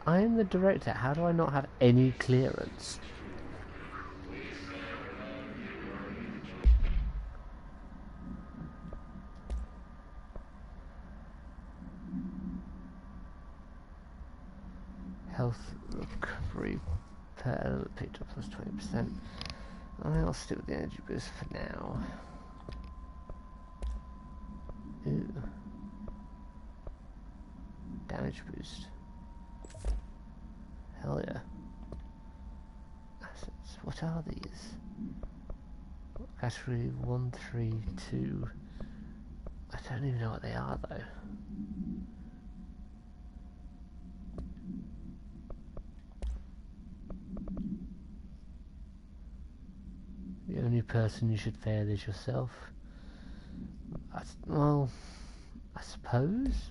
I am the director, how do I not have any clearance? Health recovery per elevator plus 20%. I'll stick with the energy boost for now. Ooh. Damage boost. Hell yeah. Assets. What are these? Category 1, 3, 2. I don't even know what they are though. person you should fail is yourself. Well, I suppose.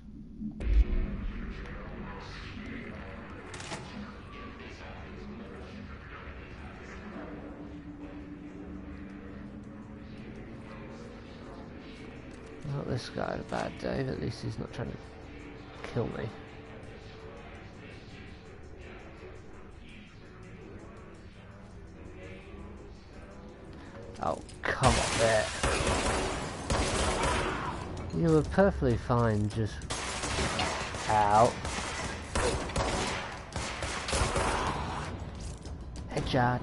Not this guy had a bad day, but at least he's not trying to kill me. Oh, come on there. You were perfectly fine, just... Ow. Headshot.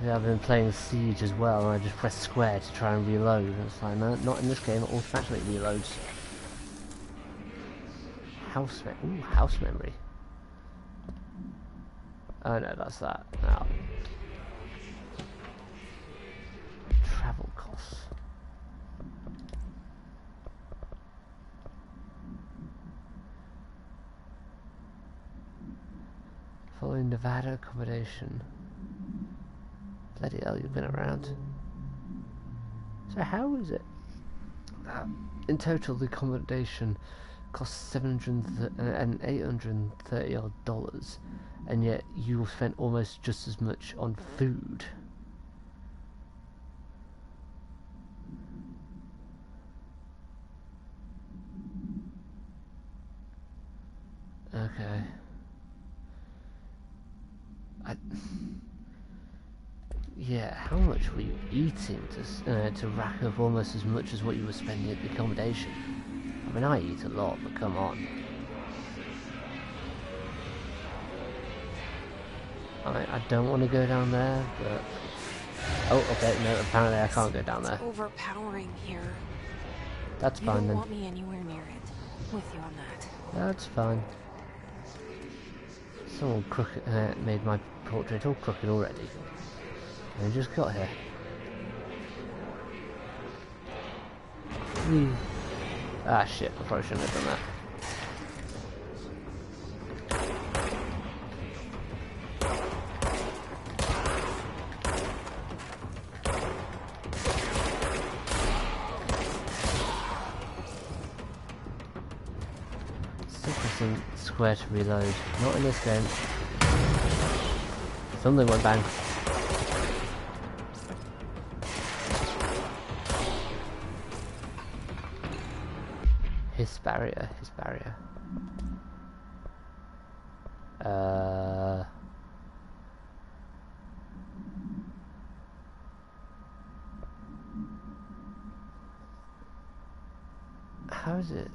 Yeah, I've been playing Siege as well, and I just press square to try and reload, and it's like, no, not in this game, it automatically reloads. House memory. Oh no, that's that. Oh. Travel costs. Following Nevada accommodation. Bloody hell, you've been around. So how is it that in total the accommodation costs $700 and $830 odd, and yet you spent almost just as much on food? Okay. Yeah, how much were you eating to rack up almost as much as what you were spending at the accommodation? I mean, I eat a lot, but come on. I don't want to go down there, but... Oh, okay, no, apparently I can't go down there. It's overpowering here. That's fine then. You don't want me anywhere near it. With you on that. That's fine. Someone made my portrait all crooked already. I just got here. Ah shit, I probably shouldn't have done that. Still pressing square to reload. Not in this game. Something went bang. His barrier. How is it?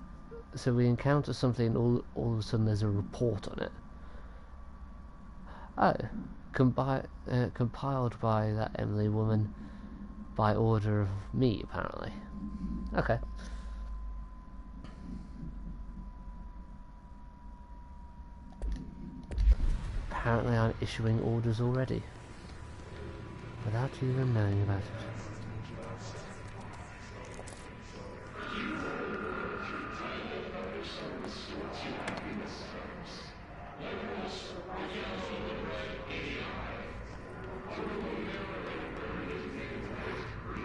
So we encounter something, all of a sudden there's a report on it. Oh, compiled by that Emily woman by order of me, apparently. Okay. Apparently I'm issuing orders already, without even knowing about it.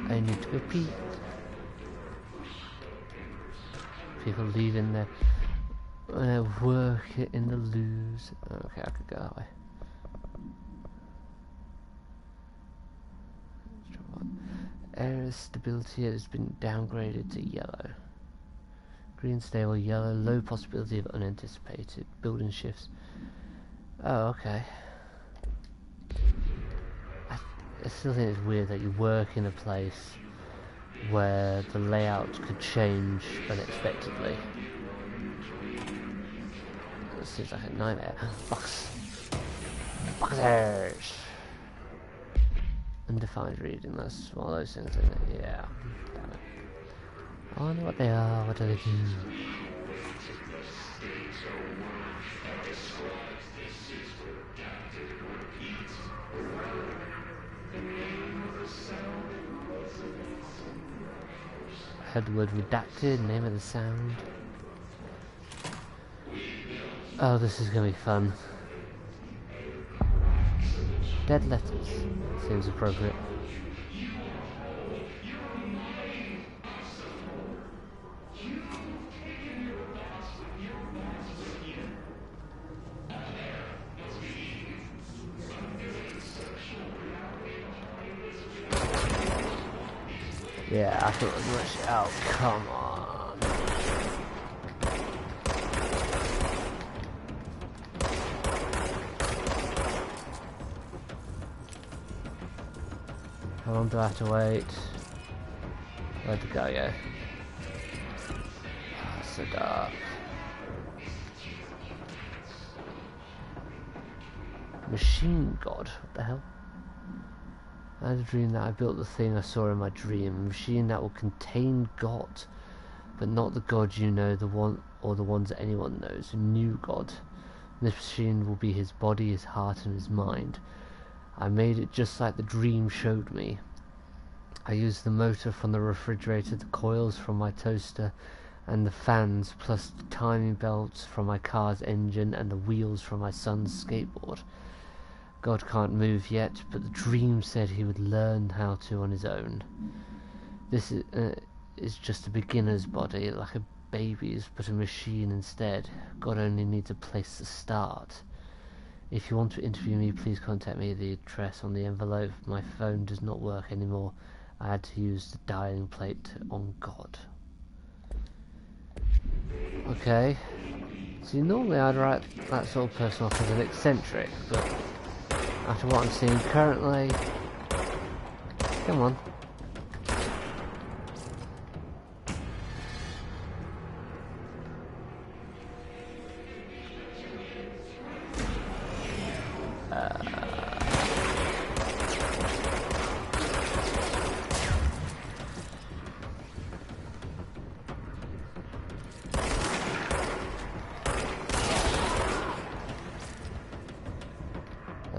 I need to go pee. People leaving their work in the loos. Okay, I could go that way. Air stability has been downgraded to yellow. Green stable, yellow, low possibility of unanticipated building shifts. Oh, okay. I still think it's weird that you work in a place where the layout could change unexpectedly. It seems like a nightmare. Boxers! Undefined reading, that's one of those things, isn't it? Yeah. Damn it. I wonder what they are, what do they do? I heard the word redacted, name of the sound. Oh, this is gonna be fun. Dead letters. Seems appropriate. Yeah, I thought as much. Oh, come on. How long do I have to wait? Where'd the guy go? Oh, it's so dark. Machine God? What the hell? I had a dream that I built the thing I saw in my dream, a machine that will contain God, but not the God you know, the one or the ones that anyone knows, a new God. This machine will be his body, his heart, and his mind. I made it just like the dream showed me. I used the motor from the refrigerator, the coils from my toaster, and the fans, plus the timing belts from my car's engine and the wheels from my son's skateboard. God can't move yet, but the dream said he would learn how to on his own. This is just a beginner's body, like a baby's, but a machine instead. God only needs a place to start. If you want to interview me, please contact me. The address on the envelope. My phone does not work anymore. I had to use the dialing plate on God. Okay. See, normally I'd write that sort of person off as an eccentric, but after what I'm seeing currently... Come on.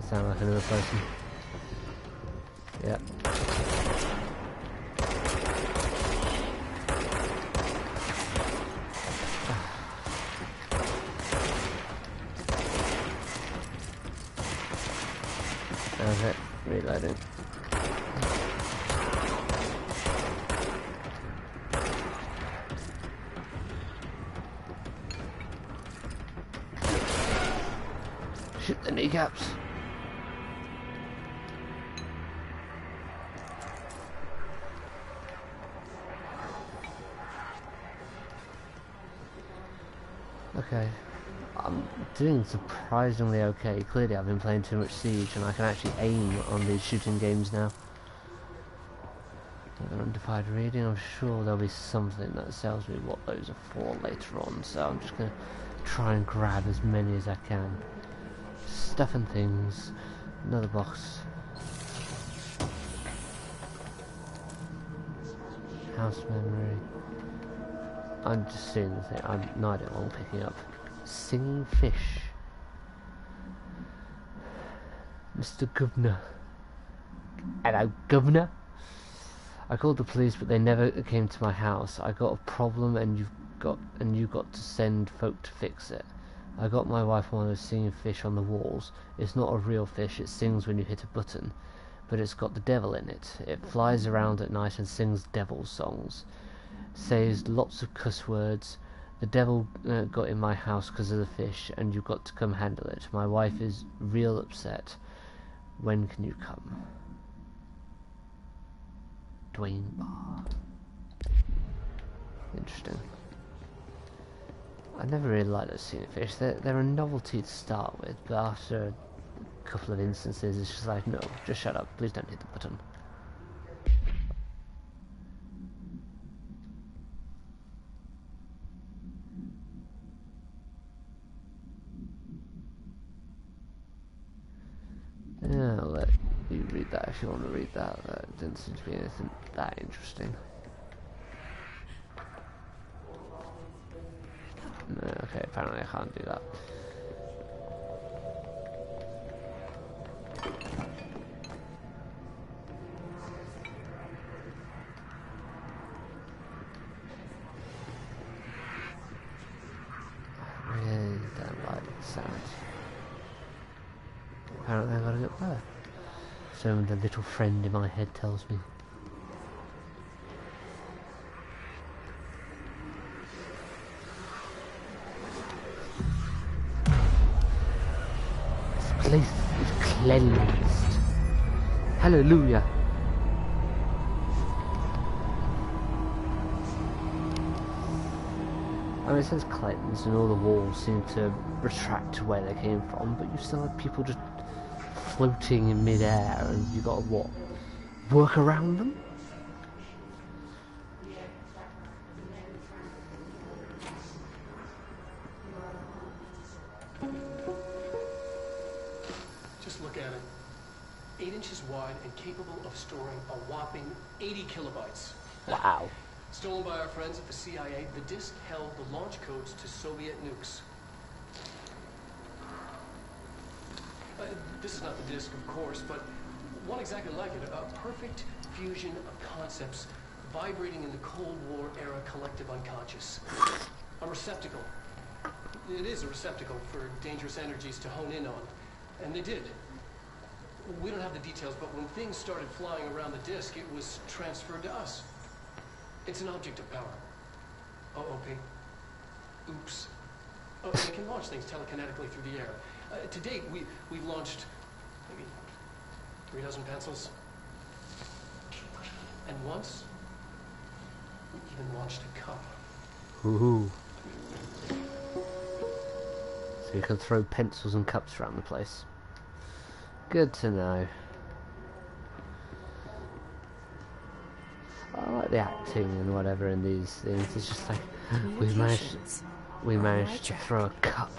Sound like another person. Yep. How's it? Reloading. Shoot the kneecaps. Okay, I'm doing surprisingly okay. Clearly I've been playing too much Siege and I can actually aim on these shooting games now. Undefined reading, I'm sure there'll be something that tells me what those are for later on, so I'm just going to try and grab as many as I can. Stuff and things, another box. House memory. I'm just seeing the thing. I have no idea what I'm picking up. Singing fish. Mr. Governor. Hello, Governor. I called the police, but they never came to my house. I got a problem, and you got to send folk to fix it. I got my wife one of those singing fish on the walls. It's not a real fish. It sings when you hit a button, but it's got the devil in it. It flies around at night and sings devil songs. Says lots of cuss words. The devil got in my house because of the fish, and you got to come handle it. My wife is real upset. When can you come? Dwayne Barr. Interesting. I never really liked those singing fish. They're a novelty to start with, but after a couple of instances, it's just like, no, just shut up. Please don't hit the button. Yeah, I'll let you read that if you want to read that. That didn't seem to be anything that interesting. No, okay, apparently I can't do that. I really don't like the sound. Apparently I gotta get there. So the little friend in my head tells me. This place is cleansed. Hallelujah. I mean, it says cleansed and all the walls seem to retract to where they came from, but you still have people just floating in mid-air and you got to, what, work around them? Just look at it. 8 inches wide and capable of storing a whopping 80 kilobytes. Wow. Stolen by our friends at the CIA, the disk held the launch codes to Soviet nukes. This is not the disk, of course, but one exactly like it. A perfect fusion of concepts vibrating in the Cold War era collective unconscious. A receptacle. It is a receptacle for dangerous energies to hone in on. And they did. We don't have the details, but when things started flying around the disk, it was transferred to us. It's an object of power. OP. Oops. Oh, they can launch things telekinetically through the air. To date, we've launched maybe 3 dozen pencils. And once, we even launched a cup. Ooh. So you can throw pencils and cups around the place. Good to know. I like the acting and whatever in these things. It's just like we managed to throw a cup.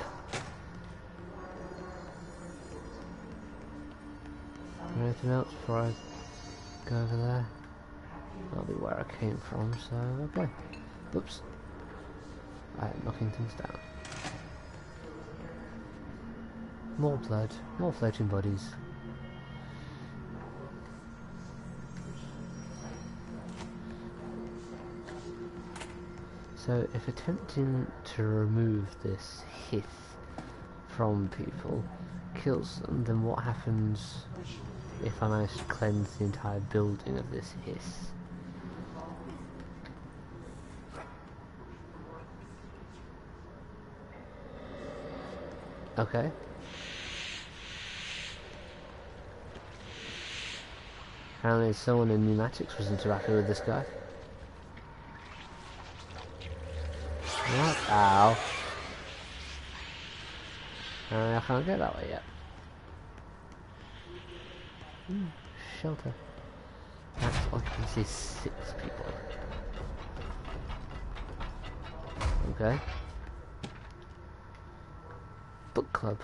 Anything else before I go over there? That'll be where I came from, so okay. Oops. Alright, knocking things down. More blood, more floating bodies. So if attempting to remove this hiss from people kills them, then what happens if I manage to cleanse the entire building of this hiss? Okay. Apparently someone in pneumatics wasn't too happy with this guy. What? Ow. I can't go that way yet. Shelter. Max occupancy 6 people. Okay. Book club.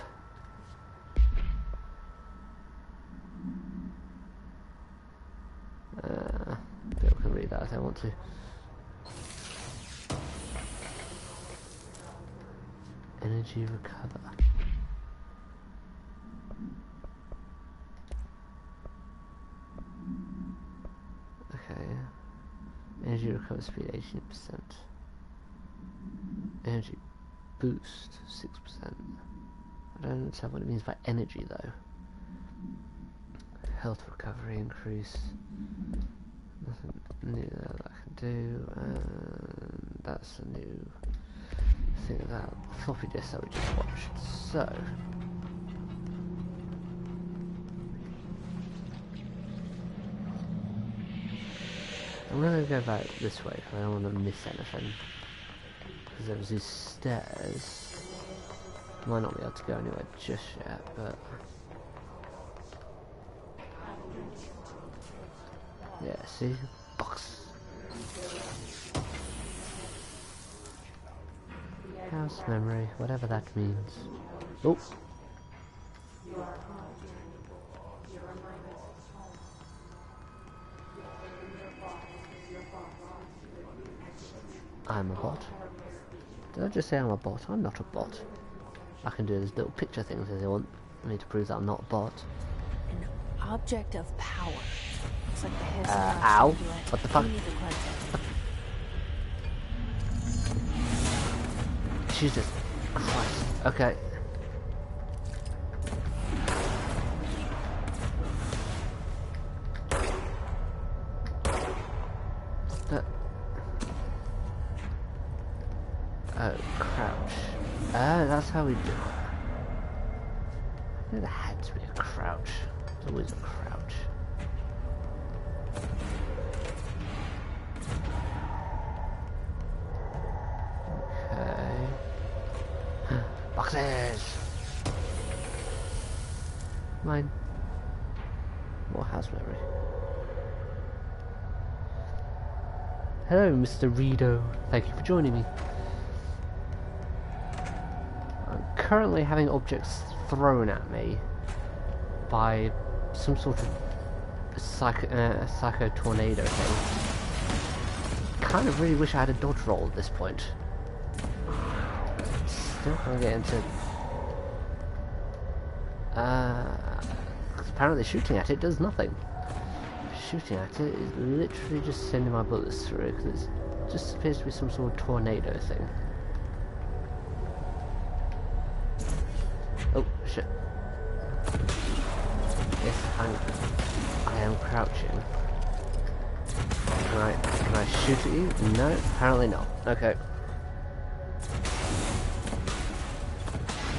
People can read that if they want to. Energy recover. Okay. Energy recover speed 18%. Energy boost 6%. I don't understand what it means by energy though. Health recovery increase. Nothing new that I can do, and that's a new thing of that floppy disk that we just watched. So I'm gonna go back this way because I don't want to miss anything. Because there was these stairs. Might not be able to go anywhere just yet, but yeah, see? Box. House memory, whatever that means. Oh! I'm a bot. Did I just say I'm a bot? I'm not a bot. I can do these little picture things if they want me to prove that I'm not a bot. An object of power. Looks like the hiss ow. What the fuck? Jesus Christ. Okay. Oh, crouch. That's how we do it. I knew there had to be a crouch. There's always a crouch. Okay. Boxes! Mine. More house memory. Hello, Mr. Redo. Thank you for joining me. I'm currently having objects thrown at me by some sort of psycho tornado thing. Kind of really wish I had a dodge roll at this point. Still can't get into... apparently shooting at it does nothing. Shooting at it is literally just sending my bullets through it, because it just appears to be some sort of tornado thing. Oh shit. Yes, I am crouching. Can I shoot at you? No, apparently not. Okay.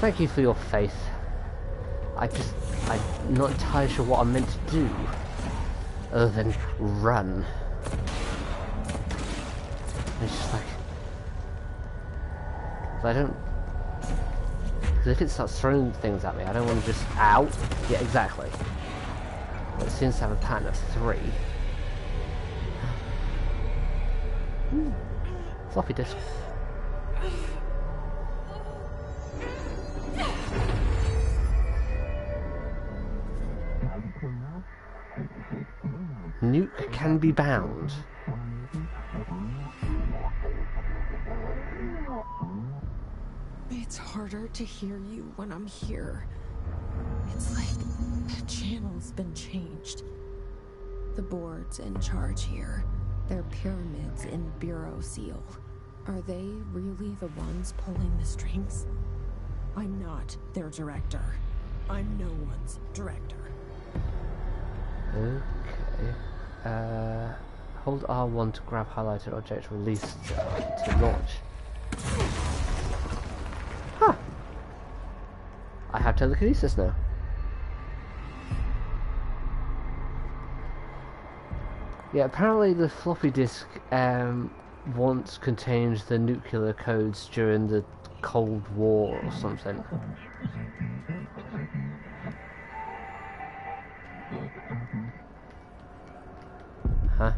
Thank you for your faith. I'm not entirely sure what I'm meant to do other than run. It's just like, if I don't, because if it starts throwing things at me, I don't want to just, ow, yeah, exactly. Well, it seems to have a pattern of 3. Floppy disk. Nuke can be bound. It's harder to hear you when I'm here. It's like the channel's been changed. The board's in charge here. They're pyramids in the Bureau seal. Are they really the ones pulling the strings? I'm not their director. I'm no one's director. Okay. Hold R1 to grab highlighted object, release to launch. Huh. I have telekinesis now. Yeah, apparently the floppy disk once contained the nuclear codes during the Cold War or something. Huh?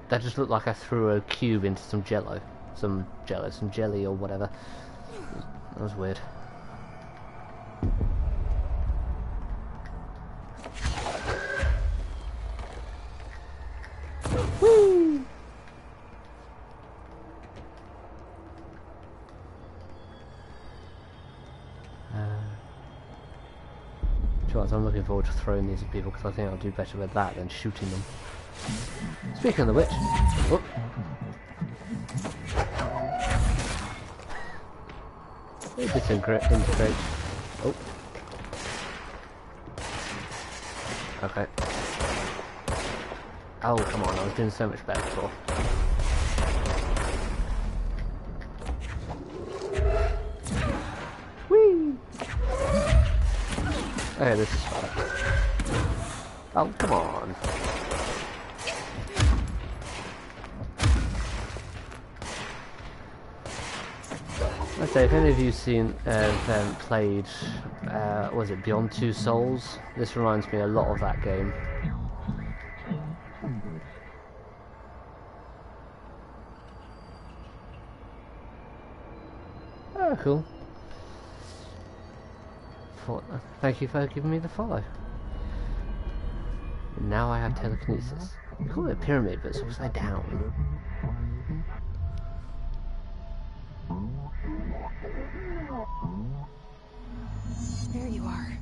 That just looked like I threw a cube into some jelly or whatever. That was weird. Whee! I'm looking forward to throwing these at people, because I think I'll do better with that than shooting them. Speaking of the which, whoop. Disintegrate. Oh. Okay. Oh, come on, I was doing so much better before. Whee! Okay, this is fun. Oh, come on. Let's say, if any of you played, was it Beyond Two Souls? This reminds me a lot of that game. Oh, cool. Thank you for giving me the follow. Now I have telekinesis. You call it a pyramid, but it's upside down. There you are.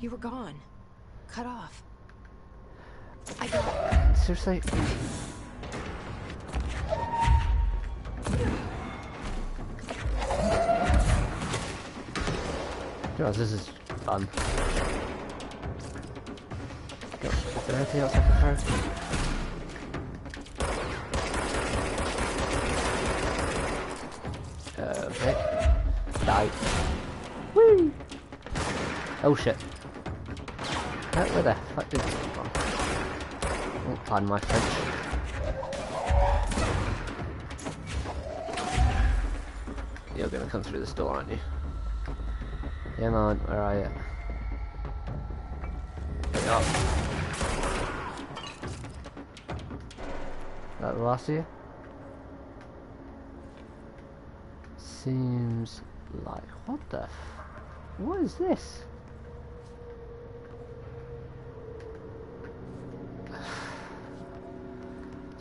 You were gone. Cut off. I got... Seriously? Gosh, this is fun. God, is there anything else I can throw? Okay. Die. Whee! Oh shit. Where the fuck did this come from? Oh, pardon my French. You're gonna come through this door, aren't you? Come on, where are you? Get up. Is that the last of you? Seems like... What the f... What is this?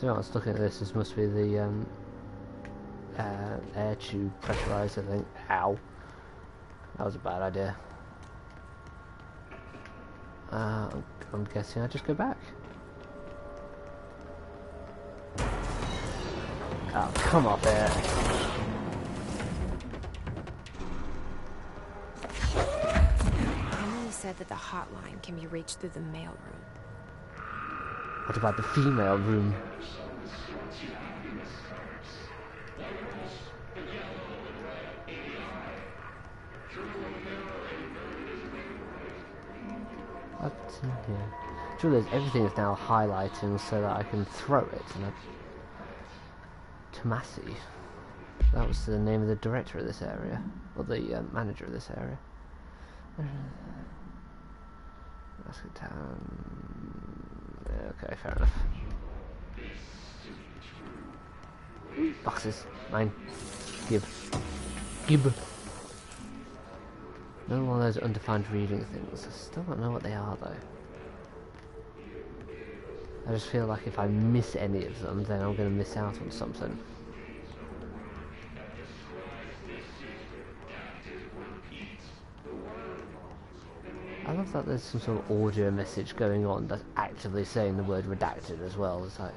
To be honest, looking at this must be the air tube pressurized, I think. Ow. That was a bad idea. I'm guessing I just go back. Oh, come off there. Emily said that the hotline can be reached through the mailroom. What about the female room? What's in here? True, everything is now highlighting so that I can throw it. And Tomasi. That was the name of the director of this area, or the manager of this area. Basket Town. Okay, fair enough. Boxes. Mine. Give. Another one of those undefined reading things. I still don't know what they are though. I just feel like if I miss any of them, then I'm going to miss out on something. I love that there's some sort of audio message going on that's actively saying the word redacted as well. It's like,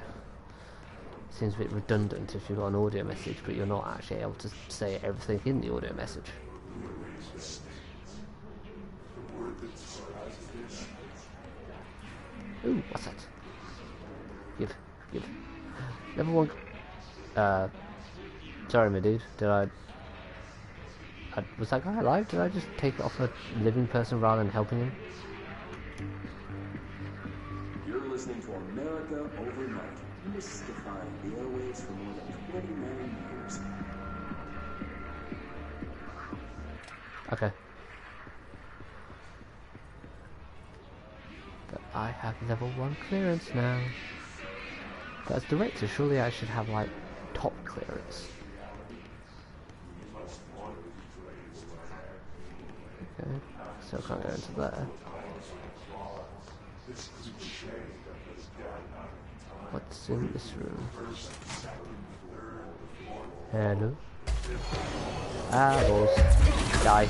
it seems a bit redundant if you've got an audio message but you're not actually able to say everything in the audio message. Ooh, what's that? Give. Level 1. Sorry, my dude. Did I was that guy alive? Did I just take it off a living person rather than helping him? You're listening to America Overnight, mystifying the airwaves for more than 29 years. Okay. But I have level 1 clearance now. But as director, surely I should have like top clearance. Okay, still can't go into there. What's in this room? Hello? Ah, balls. Die.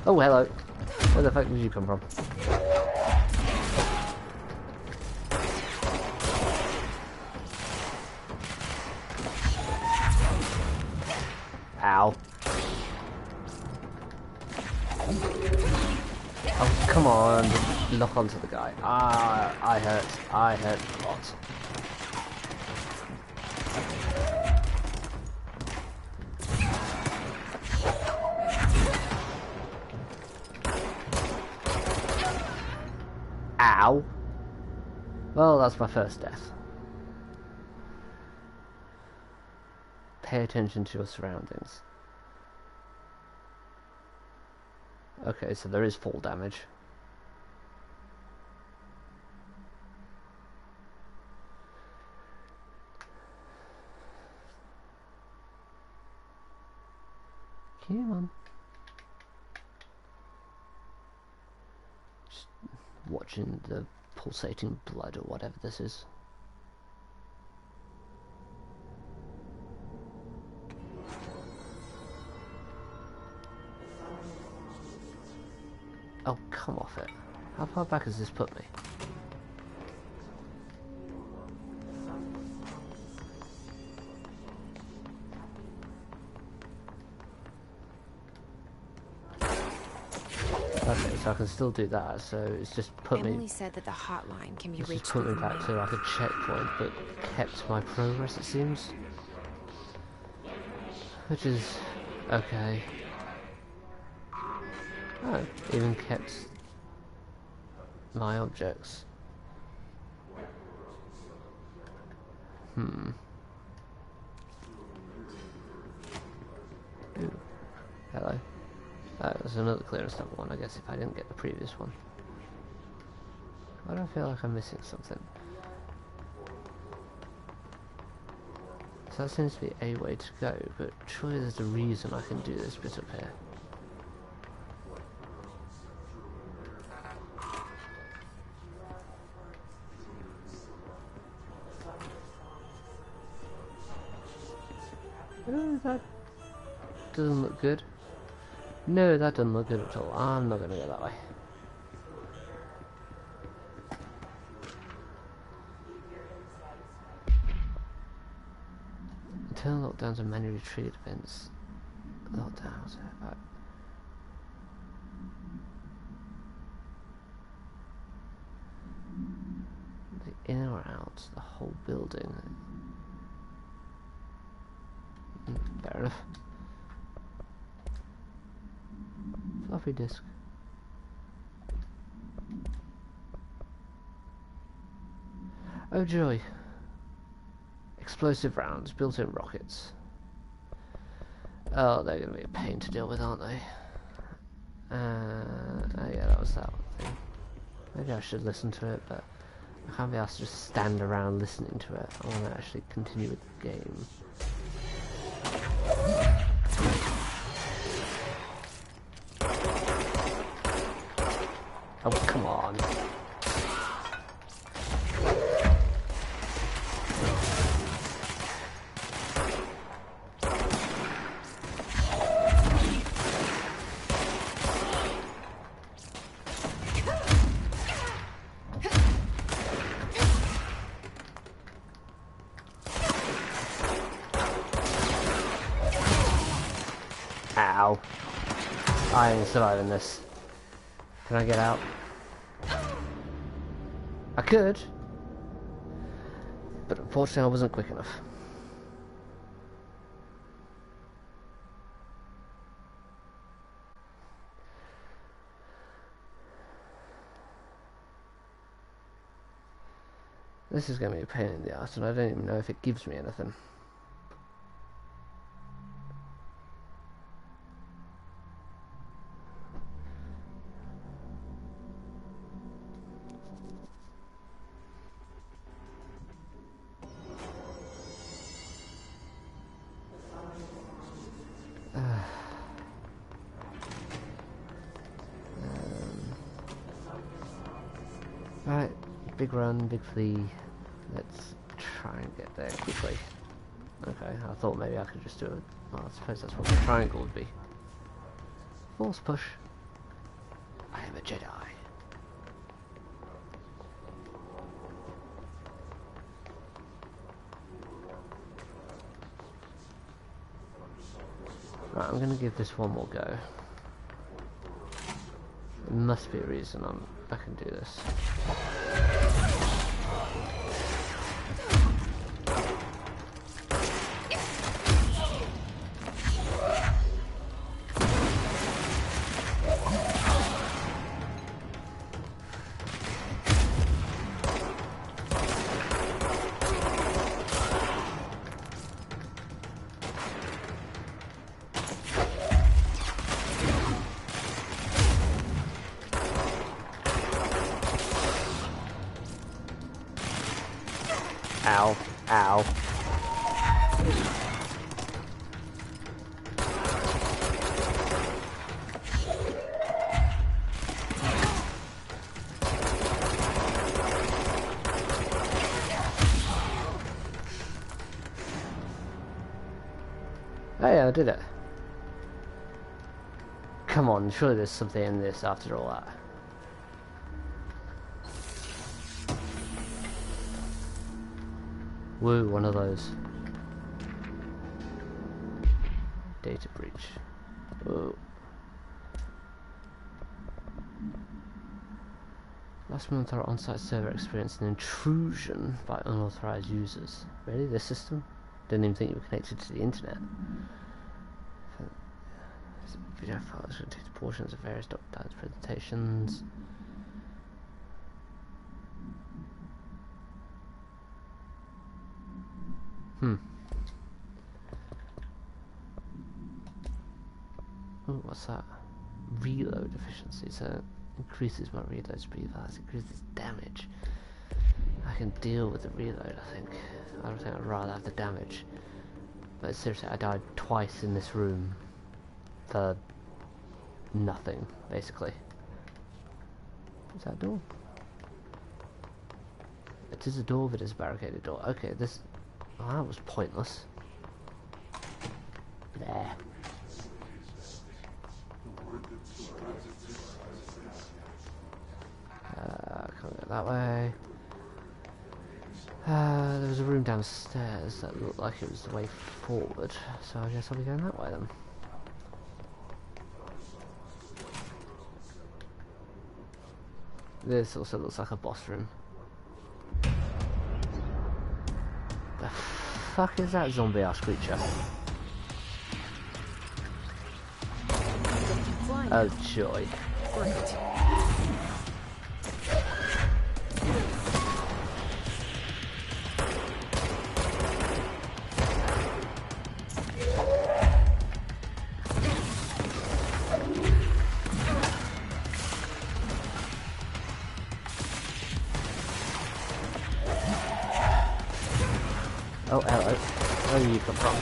Oh, hello. Where the fuck did you come from? Ow. Oh, come on. Just lock onto the guy. Ah, I hurt a lot. Ow. Well, that's my first death. Pay attention to your surroundings. Okay, so there is fall damage. Come on. Just watching the pulsating blood or whatever this is. Oh, come off it. How far back has this put me? so I can still do that. So it's just put me. Emily said that the hotline can be It's reached. just put me back to like a checkpoint, but kept my progress. It seems, which is okay. Oh, even kept my objects. Ooh. Hello. Oh, there's another clearance number one, I guess, if I didn't get the previous one. Why do I feel like I'm missing something? So that seems to be a way to go, but surely there's a reason I can do this bit up here. Oh, that doesn't look good. No, that doesn't look good at all. I'm not going to go that way. Internal lockdowns and manually triggered events. Lockdowns. Right. The in or out, the whole building. Fair enough. Floppy disk. Oh joy. Explosive rounds, built-in rockets. Oh, they're going to be a pain to deal with, aren't they? Oh yeah, that was that thing. Maybe I should listen to it, but I can't be asked to just stand around listening to it. I want to actually continue with the game. Oh, come on. Ow. I ain't surviving this. Can I get out? I could, but unfortunately I wasn't quick enough. This is going to be a pain in the ass, and I don't even know if it gives me anything. Right, big run, big flee. Let's try and get there quickly. Okay, I thought maybe I could just do it. Well, I suppose that's what the triangle would be. Force push. I am a Jedi. Right, I'm gonna give this one more go. There must be a reason I can do this. Ow, ow. Oh yeah, I did it. Come on, surely there's something in this after all that. Woo, one of those. Data breach. Whoa. Last month our on-site server experienced an intrusion by unauthorized users. Really? This system? Didn't even think you were connected to the internet. Video files contain portions of various documents, presentations. Ooh, what's that? Reload efficiency. So it increases my reload speed. That increases damage. I can deal with the reload, I think. I don't think I'd rather have the damage. But seriously, I died twice in this room for nothing, basically. What's that door? It is a door, but it's a barricaded door. Okay, this... Oh, that was pointless. There. Can't go that way. There was a room downstairs that looked like it was the way forward, so I guess I'll be going that way then. This also looks like a boss room. The fuck is that zombie-ass creature? Oh joy. Great. Oh, hello. Where do you come from?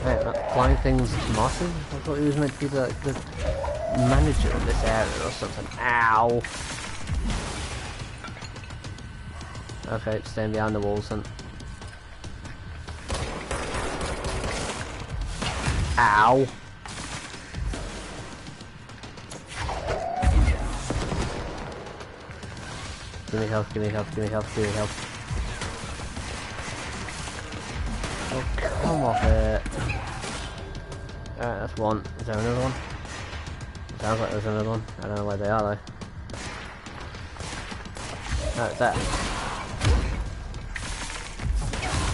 Hey, that flying thing's massive? I thought he was meant to be the manager of this area or something. Ow! Okay, staying behind the walls then. Ow! Give me health, give me health, give me health, give me health. Oh, come off it. Alright, that's one. Is there another one? Sounds like there's another one. I don't know where they are though. No, it's there.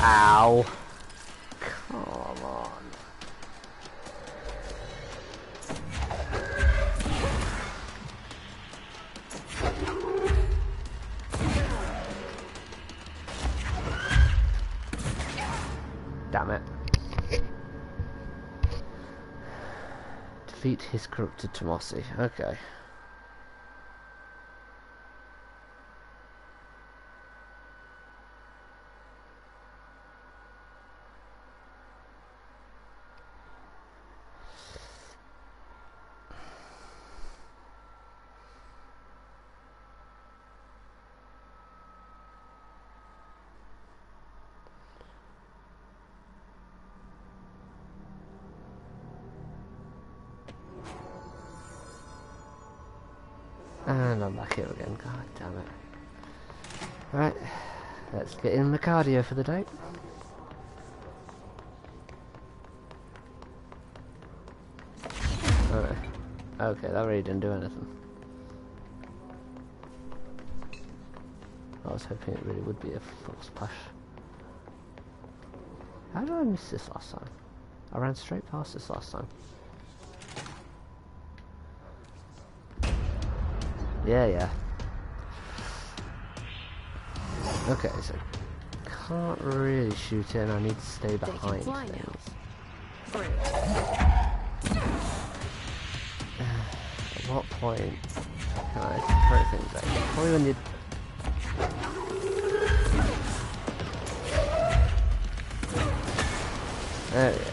Ow. Come on. Damn it. Defeat his corrupted Tomasi. Okay. And I'm back here again, god damn it. Right, let's get in the cardio for the day. Alright. Okay, that really didn't do anything. I was hoping it really would be a full splash. How did I miss this last time? I ran straight past this last time. Yeah. Okay, so can't really shoot in. I need to stay behind things. At what point can I throw things at you? Probably when you... There we go.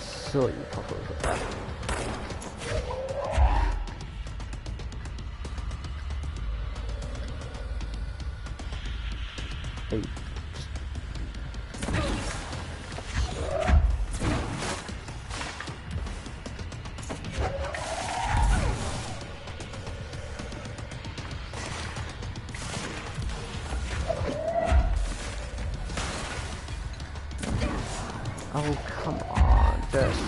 So you probably hit that. Hey, oh, come on, just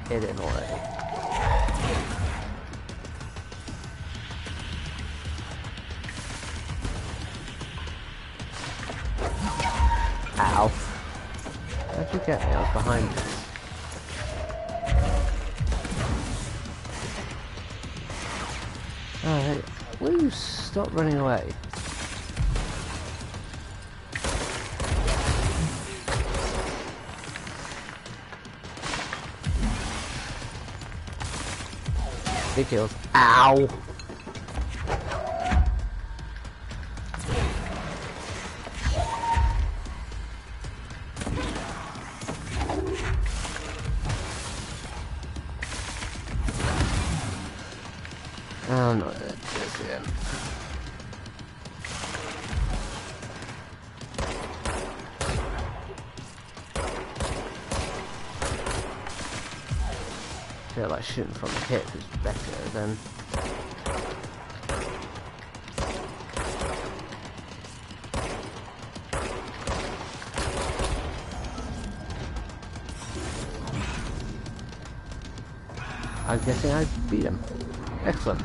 hit it already. Ow. How'd you get me? I was behind you. Alright, will you stop running away? Big kills. Ow! Oh no, that's it. I feel like shooting from the hip is better than... I'm guessing I beat him. Excellent.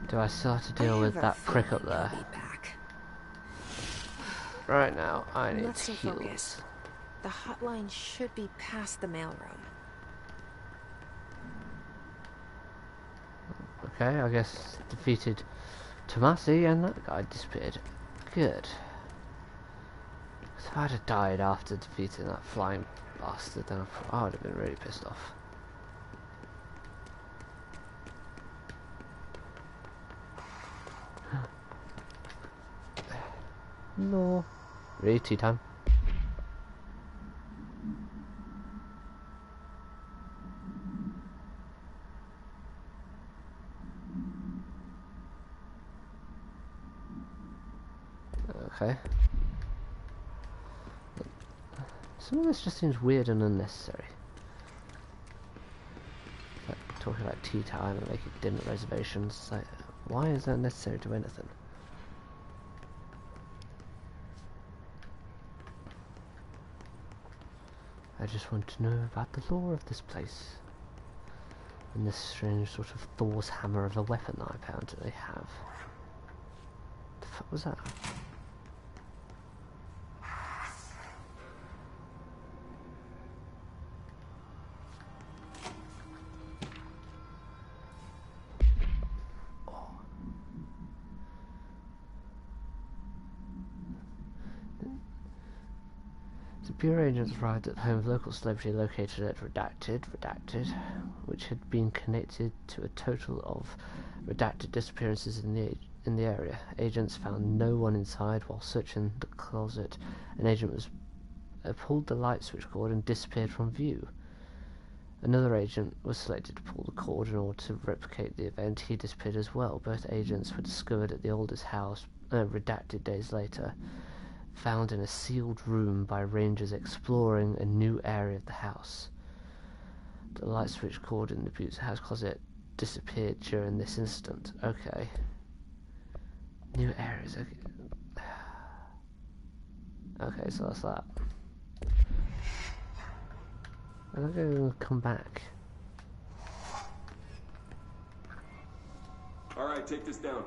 Do I still have to deal with that prick up there? Right now, I need heals. The hotline should be past the mailroom. Okay, I guess defeated Tomasi and that guy disappeared. Good. If I'd have died after defeating that flying bastard, then I would have been really pissed off. No. Really, tea time? Okay. Some of this just seems weird and unnecessary. Like talking about tea time and making dinner reservations. Like, why is that necessary to anything? I just want to know about the lore of this place. And this strange sort of Thor's hammer of a weapon that I apparently have. What the fuck was that? Bureau agents arrived at the home of a local celebrity located at redacted, which had been connected to a total of redacted disappearances in the area. Agents found no one inside while searching the closet. An agent pulled the light switch cord and disappeared from view. Another agent was selected to pull the cord in order to replicate the event. He disappeared as well. Both agents were discovered at the oldest house, redacted days later. Found in a sealed room by rangers exploring a new area of the house. The light switch cord in the Buttes house closet disappeared during this incident. Okay. New areas. Okay. Okay, so that's that. I'm going to come back. Alright, take this down.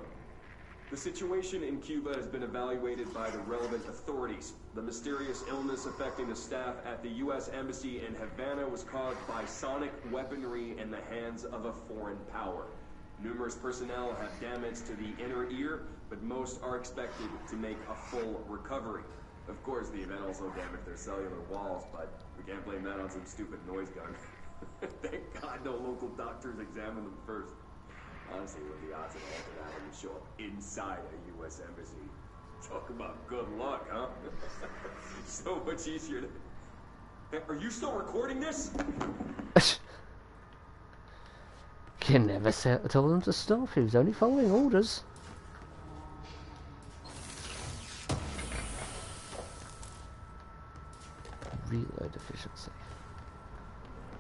The situation in Cuba has been evaluated by the relevant authorities. The mysterious illness affecting the staff at the U.S. Embassy in Havana was caused by sonic weaponry in the hands of a foreign power. Numerous personnel have damage to the inner ear, but most are expected to make a full recovery. Of course, the event also damaged their cellular walls, but we can't blame that on some stupid noise gun. Thank God no local doctors examined them first. Honestly, what the odds of altered atoms show up inside a U.S. embassy? Talk about good luck, huh? So much easier to... Hey, are you still recording this? Can never tell them to stop. He was only following orders.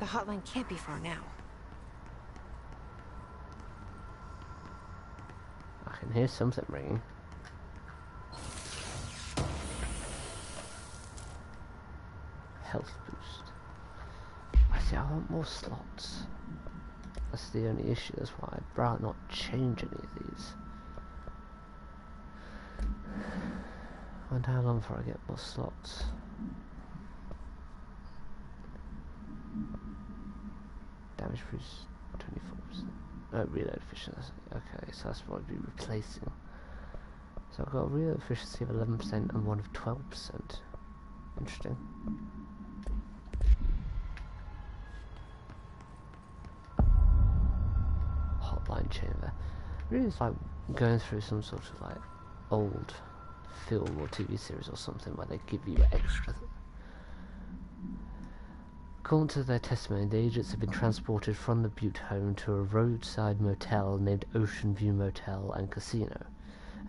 The hotline can't be far now. I can hear something ringing. Health boost. I see, I want more slots. That's the only issue, that's why I'd rather not change any of these. I wonder how long before I get more slots. Damage boost 24%. Oh, reload efficiency. Okay, so that's what I'd be replacing. So I've got a reload efficiency of 11% and one of 12%. Interesting. Hotline chamber. Really, it's like going through some sort of like old film or TV series or something where they give you extra. According to their testimony, the agents have been transported from the Butte home to a roadside motel named Ocean View Motel and Casino,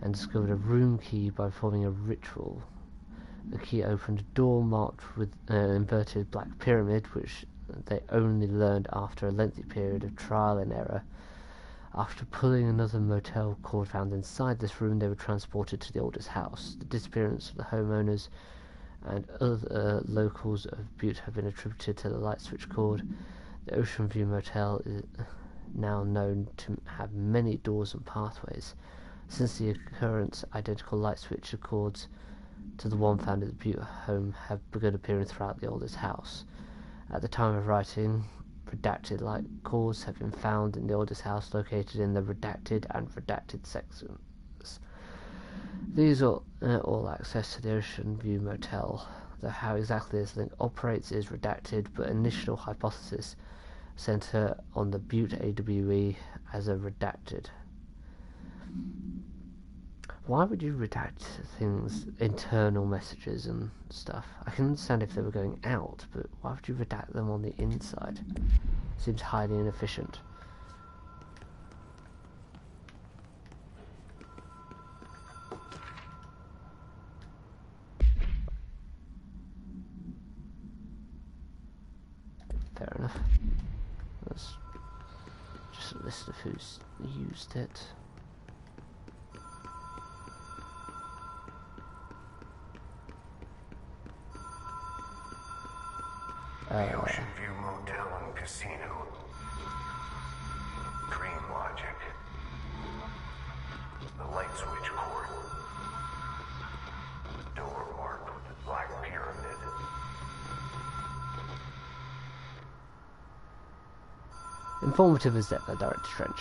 and discovered a room key by performing a ritual. The key opened a door marked with an inverted black pyramid, which they only learned after a lengthy period of trial and error. After pulling another motel cord found inside this room, they were transported to the oldest house. The disappearance of the homeowners and other locals of Butte have been attributed to the light switch cord. The Ocean View Motel is now known to have many doors and pathways. Since the occurrence, identical light switch cords to the one found at the Butte home have begun appearing throughout the oldest house. At the time of writing, redacted light cords have been found in the oldest house located in the redacted and redacted sections. These are all access to the Ocean View Motel, though how exactly this link operates is redacted, but initial hypothesis center on the Butte AWE as a redacted. Why would you redact things, internal messages and stuff? I can understand if they were going out, but why would you redact them on the inside? Seems highly inefficient. Fair enough. That's just a list of who's used it. The Ocean View Motel and Casino. Dream logic. The light switch cord. The door marked with the black pyramid. Informative as ever, Director Trench.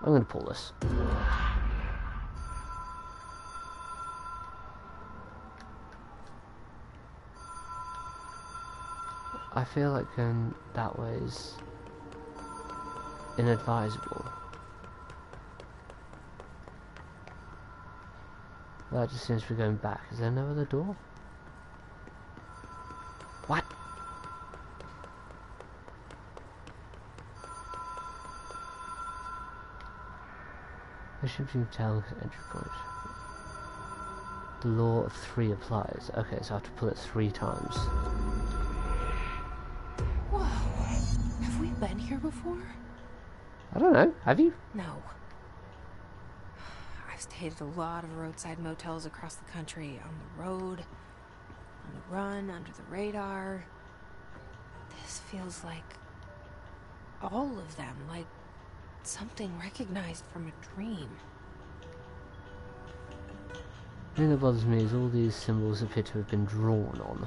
I'm going to pull this. I feel like going that way is inadvisable. That just seems to be going back. Is there no other door? What? There should be a entry point. The law of 3 applies. Okay, so I have to pull it 3 times. Whoa. Have we been here before? I don't know. Have you? No. I've stayed at a lot of roadside motels across the country. On the road, on the run, under the radar. This feels like all of them. Like something recognized from a dream. The thing that bothers me is all these symbols appear to have been drawn on.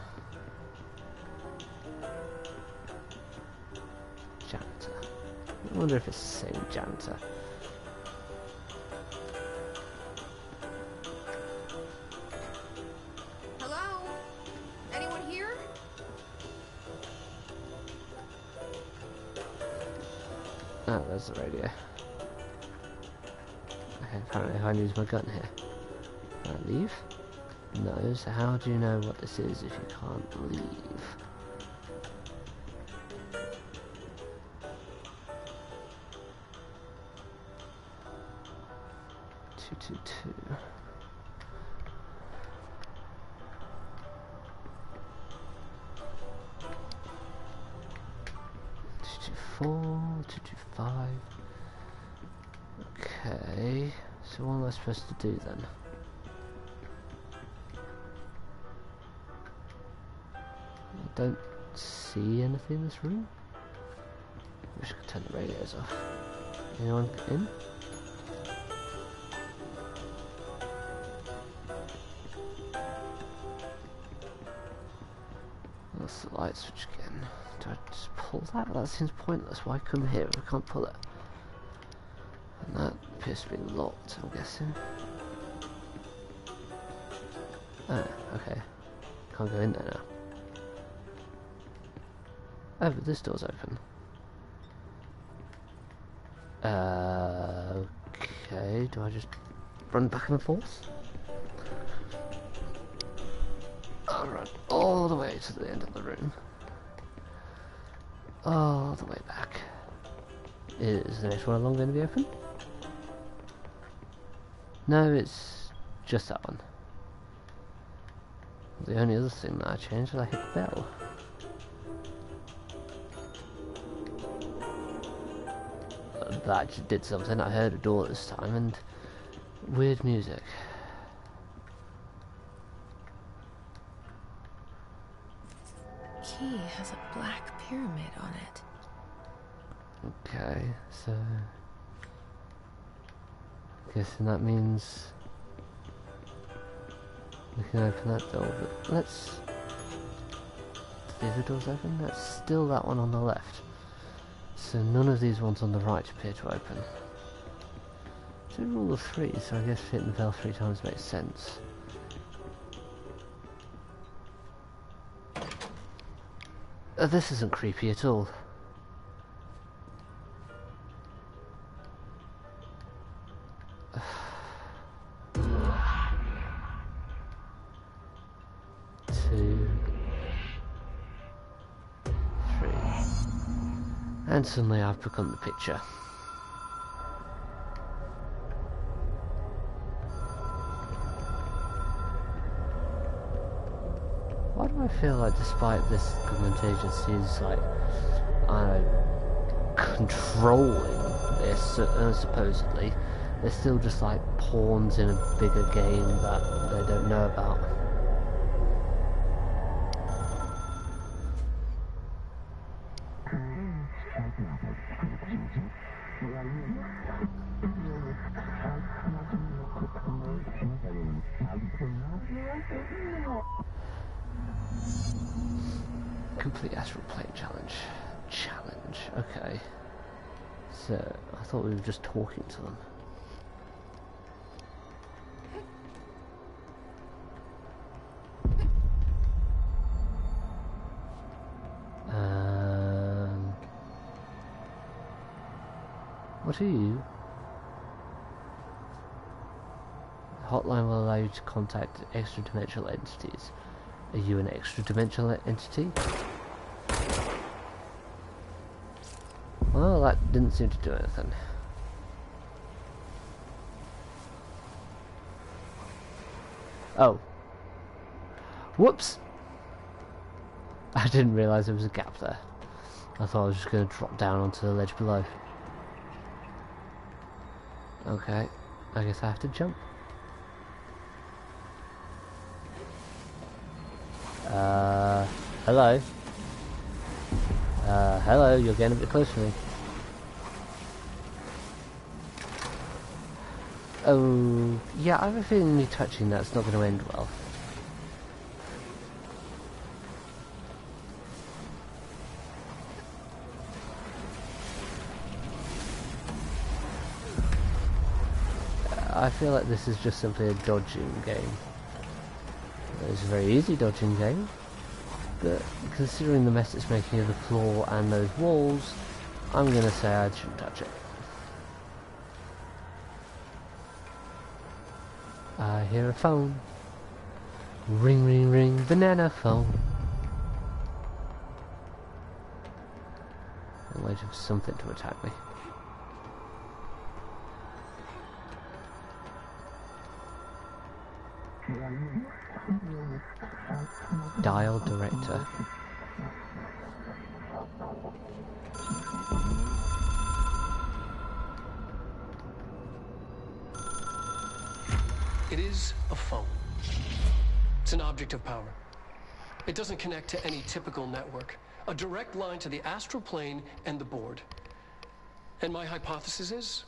Janitor. I wonder if it's the same janitor. Hello? Anyone here? Oh, there's the radio. Okay, apparently I use my gun here. Can I leave? No, so how do you know what this is if you can't leave? Two. 224, 225. Okay, so what am I supposed to do then? I don't see anything in this room. Wish I could turn the radios off. Anyone in? That's the light switch again. Do I just pull that? That seems pointless. Why come here if I can't pull it? And that appears to be locked, I'm guessing. Oh, okay. Can't go in there now. Oh, but this door's open. Okay, do I just run back and forth? I'll run all the way to the end of the room. All the way back. Is the next one along going to be open? No, it's just that one. The only other thing that I changed is I hit the bell. That actually did something. I heard a door this time and weird music. Key has a black pyramid on it. Okay, so guessing that means we can open that door, but let's... The other door's open? That's still that one on the left. So none of these ones on the right appear to open. It's a rule of 3, so I guess hitting the bell 3 times makes sense. This isn't creepy at all. And suddenly I've become the picture. Why do I feel like despite this government agency is like controlling this supposedly, they're still just like pawns in a bigger game that they don't know about. Complete astral plane challenge. Okay. So I thought we were just talking to them. What are you? Hotline will allow you to contact extra-dimensional entities. Are you an extra-dimensional entity? Well, that didn't seem to do anything. Oh. Whoops! I didn't realise there was a gap there. I thought I was just going to drop down onto the ledge below. Okay, I guess I have to jump. Hello? Hello, you're getting a bit close to me. Oh, yeah, I have a feeling me touching that's not going to end well. I feel like this is just simply a dodging game. It's a very easy dodging game, but considering the mess it's making of the floor and those walls, I'm going to say I shouldn't touch it. I hear a phone. Ring, ring, ring, banana phone. I'm waiting for something to attack me. Dial director. It is a phone. It's an object of power. It doesn't connect to any typical network. A direct line to the astral plane and the board. And my hypothesis is,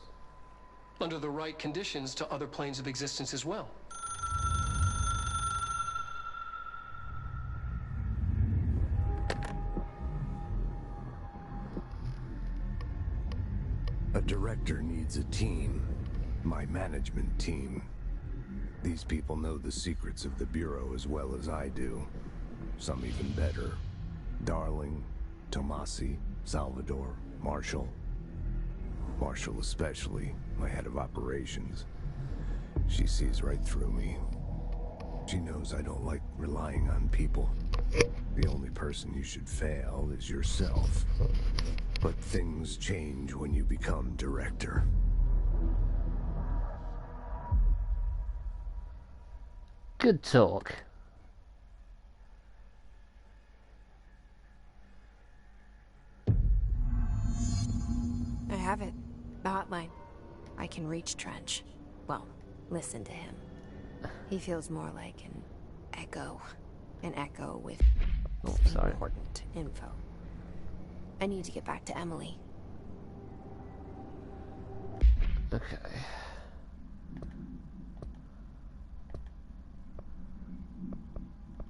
under the right conditions, to other planes of existence as well. A director needs a team. My management team. These people know the secrets of the Bureau as well as I do. Some even better. Darling, Tomasi, Salvador, Marshall. Marshall especially, my head of operations. She sees right through me. She knows I don't like relying on people. The only person you should fail is yourself. But things change when you become director. Good talk. I have it. The hotline. I can reach Trench. Well, listen to him. He feels more like an echo. An echo with important info. I need to get back to Emily. Okay.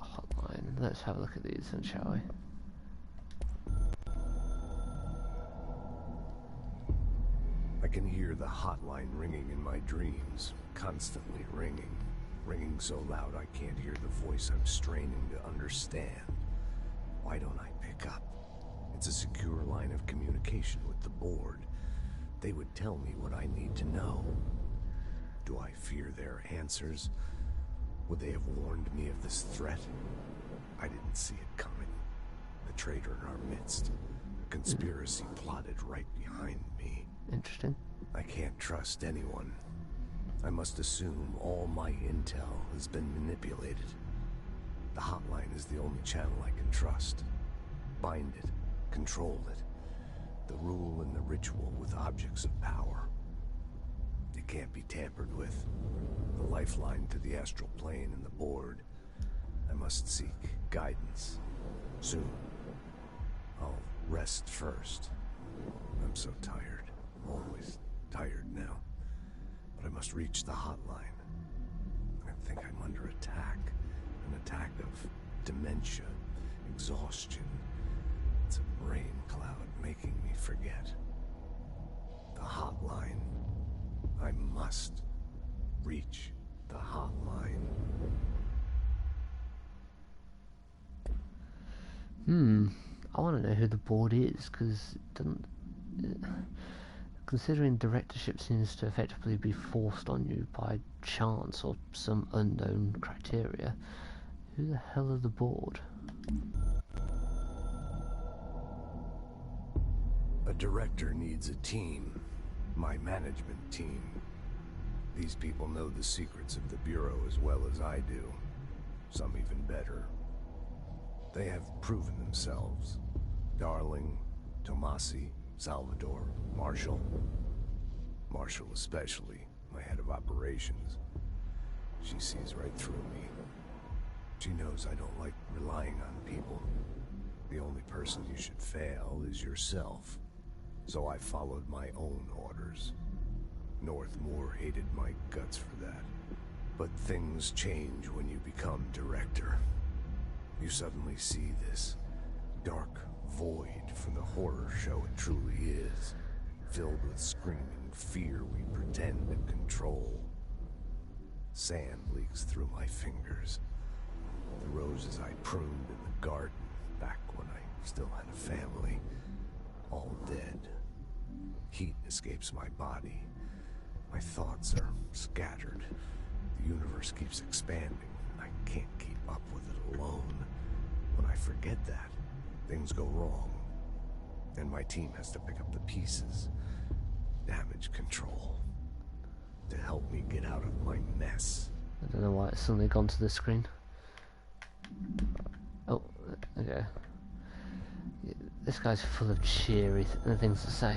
Hotline. Let's have a look at these then, shall we? I can hear the hotline ringing in my dreams, constantly ringing. Ringing so loud I can't hear the voice I'm straining to understand. Why don't I pick up? It's a secure line of communication with the board. They would tell me what I need to know. Do I fear their answers? Would they have warned me of this threat? I didn't see it coming. The traitor in our midst. A conspiracy plotted right behind me. Interesting. I can't trust anyone. I must assume all my intel has been manipulated. The hotline is the only channel I can trust. Bind it, control it. The rule and the ritual with objects of power. It can't be tampered with. The lifeline to the astral plane and the board. I must seek guidance. Soon. I'll rest first. I'm so tired. Always tired now. But I must reach the hotline. I think I'm under attack. An attack of dementia, exhaustion. It's a brain cloud making me forget. The hotline. I must reach the hotline. I want to know who the board is, because considering directorship seems to effectively be forced on you by chance or some unknown criteria, who the hell are the board? A director needs a team. My management team. These people know the secrets of the Bureau as well as I do. Some even better. They have proven themselves. Darling, Tomasi, Salvador, Marshall. Marshall especially, my head of operations. She sees right through me. She knows I don't like relying on people. The only person you should fail is yourself. So I followed my own orders. Northmore hated my guts for that. But things change when you become director. You suddenly see this dark void for the horror show it truly is, filled with screaming fear we pretend to control. Sand leaks through my fingers. The roses I pruned in the garden back when I still had a family, all dead. Heat escapes my body. My thoughts are scattered. The universe keeps expanding. I can't keep up with it alone. When I forget that, things go wrong. And my team has to pick up the pieces. Damage control. To help me get out of my mess. I don't know why it's suddenly gone to the screen. Oh, okay. This guy's full of cheery things to say.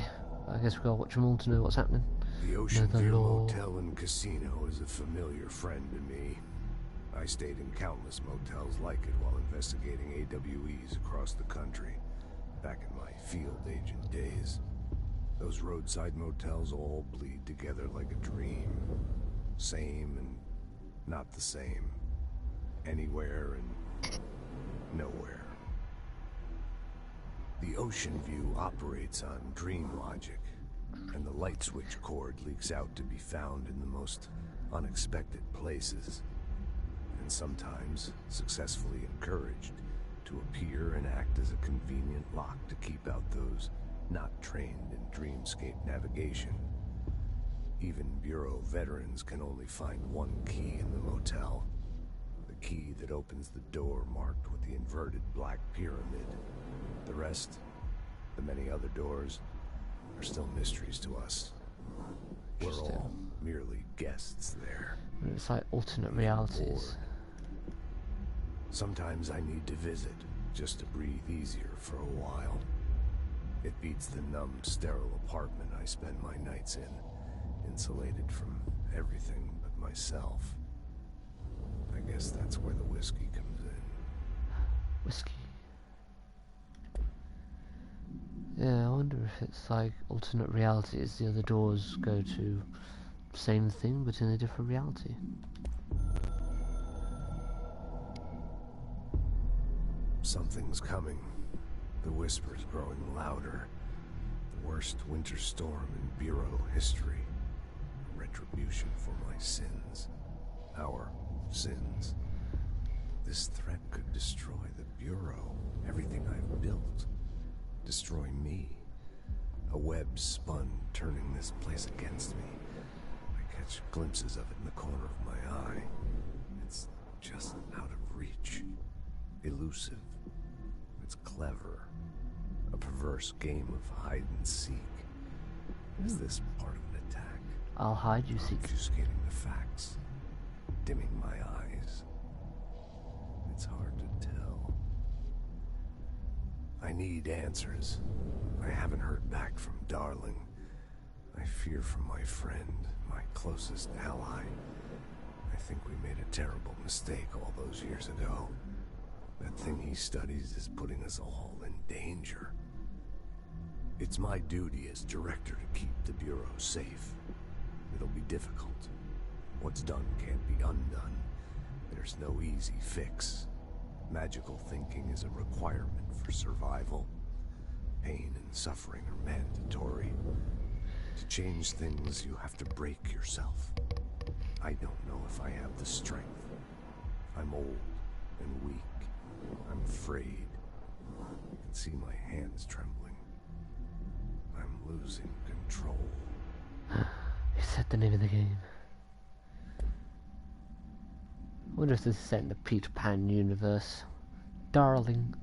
I guess we've got to watch them all to know what's happening. The Ocean View Motel and Casino is a familiar friend to me. I stayed in countless motels like it while investigating AWEs across the country, back in my field agent days. Those roadside motels all bleed together like a dream. Same and not the same. Anywhere and nowhere. The Ocean View operates on dream logic, and the light switch cord leaks out to be found in the most unexpected places, and sometimes successfully encouraged to appear and act as a convenient lock to keep out those not trained in dreamscape navigation. Even Bureau veterans can only find one key in the motel. The key that opens the door marked with the inverted black pyramid. The rest, the many other doors, are still mysteries to us. We're all merely guests there. It's like alternate realities. Sometimes I need to visit, just to breathe easier for a while. It beats the numb, sterile apartment I spend my nights in, insulated from everything but myself. I guess that's where the whiskey comes in. Whiskey. Yeah, I wonder if it's like alternate realities. The other doors go to the same thing but in a different reality. Something's coming. The whisper's growing louder. The worst winter storm in Bureau history. Retribution for my sins. Our sins. This threat could destroy the Bureau, everything I've built. Destroy me. A web spun, turning this place against me. I catch glimpses of it in the corner of my eye. It's just out of reach. Elusive. It's clever. A perverse game of hide and seek. Is this part of an attack? I'll hide, you seek. Obfuscating the facts. Dimming my eyes. It's hard to tell. I need answers. I haven't heard back from Darling. I fear for my friend, my closest ally. I think we made a terrible mistake all those years ago. That thing he studies is putting us all in danger. It's my duty as director to keep the Bureau safe. It'll be difficult. What's done can't be undone. There's no easy fix. Magical thinking is a requirement for survival. Pain and suffering are mandatory. To change things, you have to break yourself. I don't know if I have the strength. I'm old and weak. I'm afraid. You can see my hands trembling. I'm losing control. You said the name of the game. I wonder if this is set in the Peter Pan universe. Darling.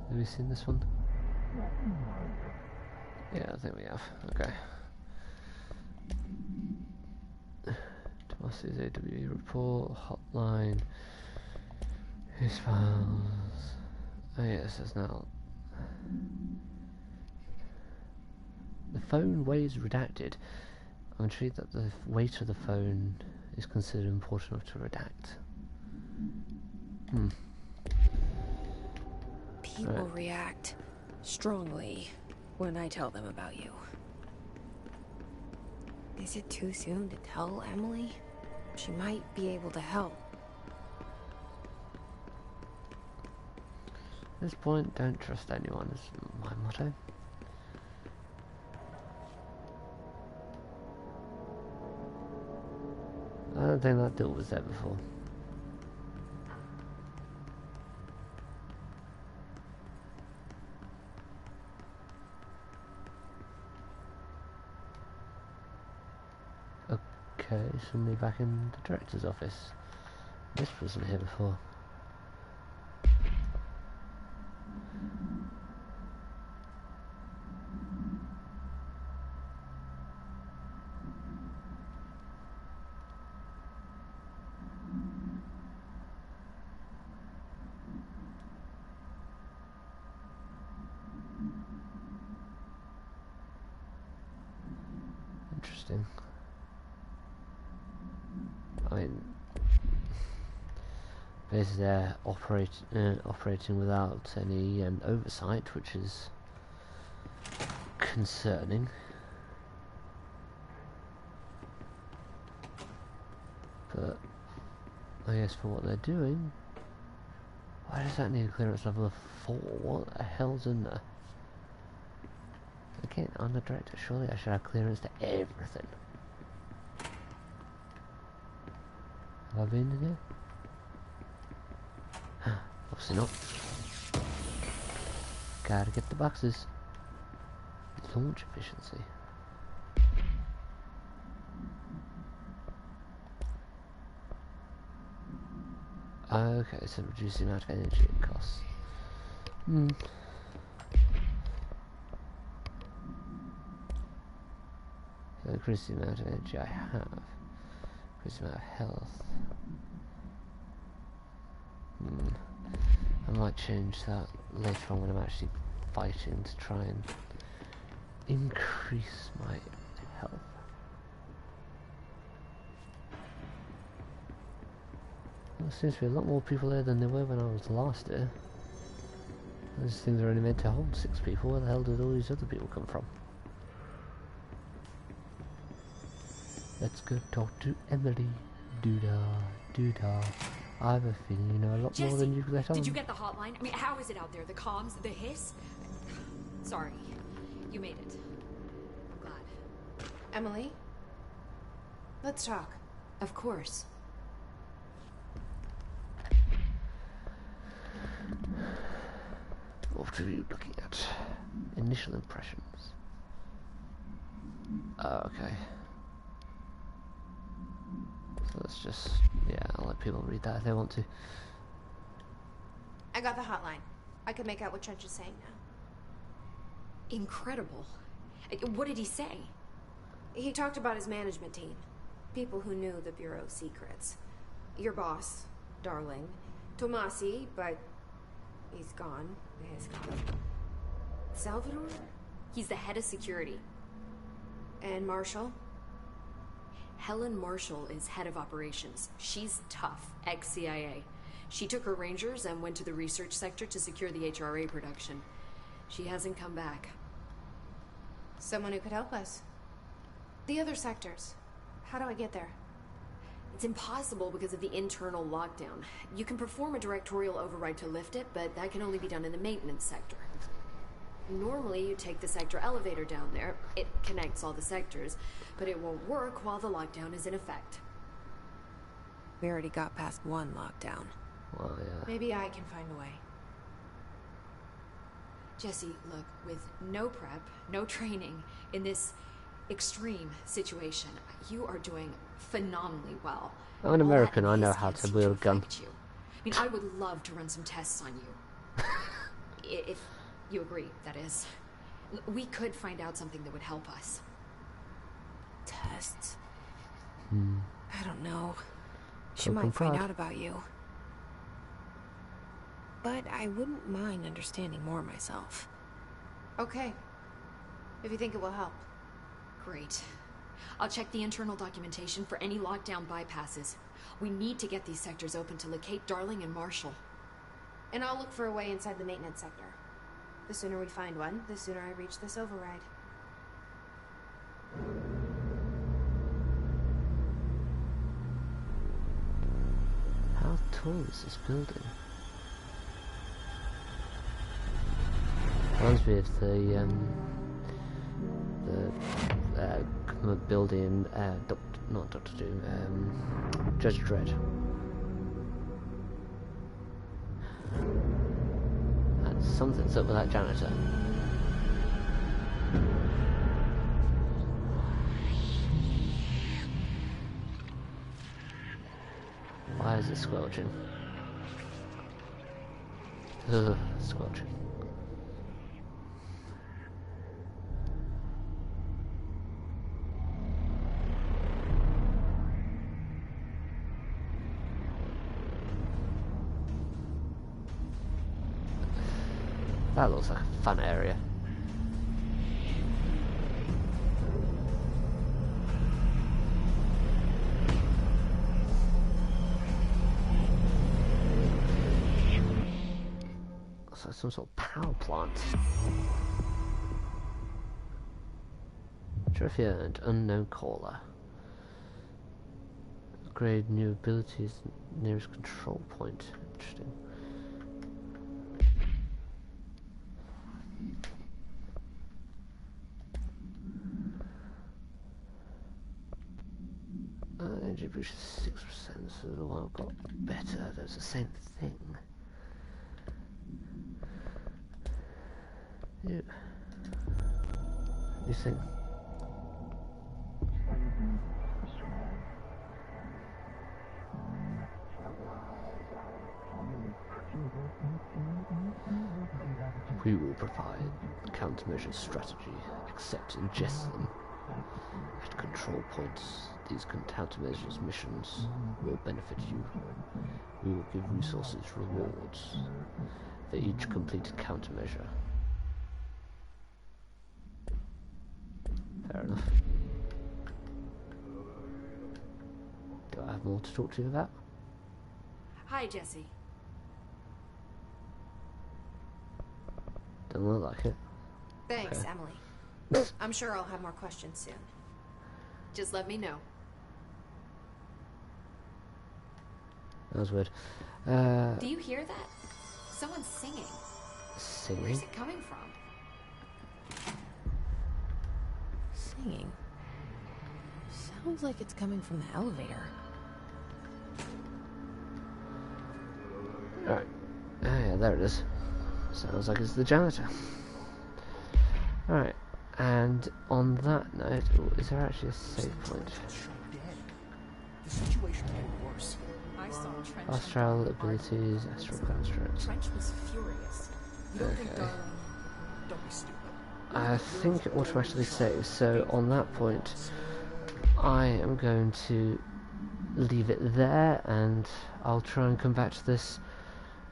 Have you seen this one? Yeah, I think we have. Okay. Tomas's AWE report, hotline, his files. Oh yes, there's now. The phone waves redacted. I'm intrigued that the weight of the phone is considered important enough to redact. People react strongly when I tell them about you. Is it too soon to tell Emily? She might be able to help. At this point, don't trust anyone is my motto. I don't think that door was there before. Okay, suddenly back in the director's office. This wasn't here before. interesting. I mean, basically they're operating without any oversight, which is concerning. But I guess for what they're doing, why does that need a clearance level of 4? What the hell's in there? Again, I'm the director, surely I should have clearance to everything. Have I been in here? Obviously not. Gotta get the boxes. Launch efficiency. Okay, so reduce the amount of energy it costs. So increase the amount of energy I have. Increase the amount of health. I might change that later on when I'm actually fighting to try and increase my health. There seems to be a lot more people there than there were when I was last here. Those things are only meant to hold 6 people. Where the hell did all these other people come from? Let's go talk to Emily. Doodah, doodah. I have a feeling you know a lot Jesse, more than you let on. Did you get the hotline? I mean, how is it out there? The comms, the hiss? Sorry, you made it. I'm glad. Emily? Let's talk. Of course. What are you looking at? Initial impressions. Okay. So let's just, yeah, I'll let people read that if they want to. I got the hotline. I can make out what Trench is saying now. Incredible. What did he say? He talked about his management team. People who knew the Bureau's secrets. Your boss, Darling. Tomasi, but he's gone. He's gone. Salvador? He's the head of security. And Marshall? Helen Marshall is head of operations. She's tough, ex-CIA. She took her Rangers and went to the research sector to secure the HRA production. She hasn't come back. Someone who could help us. The other sectors. How do I get there? It's impossible because of the internal lockdown. You can perform a directorial override to lift it, but that can only be done in the maintenance sector. Normally, you take the sector elevator down there. It connects all the sectors, but it won't work while the lockdown is in effect. We already got past one lockdown. Well, yeah. Maybe I can find a way. Jesse, look, with no prep, no training, in this extreme situation, you are doing phenomenally well. I'm an American, I know how to wield a gun. I mean, I would love to run some tests on you. If you agree, that is. We could find out something that would help us. Tests? I don't know. She might find out about you. But I wouldn't mind understanding more myself. Okay. If you think it will help. Great. I'll check the internal documentation for any lockdown bypasses. We need to get these sectors open to locate Darling and Marshall. And I'll look for a way inside the maintenance sector. The sooner we find one, the sooner I reach this override. How tall is this building? Reminds me of the building, not Doctor Doom, Judge Dredd. And something's up with that janitor. Why is it squelching? Ugh, squelching. That looks like a fun area. some sort of power plant. Trophy earned, unknown caller. Upgrade new abilities nearest control point. Interesting. Energy boost is 6%, so the one I've got better. That's the same thing. Yeah. New thing. We will provide countermeasure strategy, except ingest them. At control points, these countermeasures missions will benefit you. We will give resources rewards for each completed countermeasure. Fair enough. Do I have more to talk to you about? Hi, Jesse. Doesn't look like it. Thanks, Okay. Emily. I'm sure I'll have more questions soon. Just let me know. That was weird. Do you hear that? Someone's singing. Singing? Where's it coming from? Singing? Sounds like it's coming from the elevator. Alright. Oh yeah, there it is. Sounds like it's the janitor. Alright. And on that note, is there actually a save point? The situation got worse. I saw Trench. Astral abilities, astral construct. Trench was furious. You don't think Darling... Don't be stupid. I think it automatically saves, so on that point I am going to leave it there, and I'll try and come back to this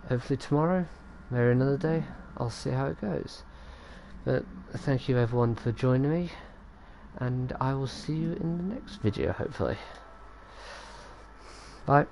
hopefully tomorrow, maybe another day. I'll see how it goes. But thank you everyone for joining me, and I will see you in the next video hopefully. Bye.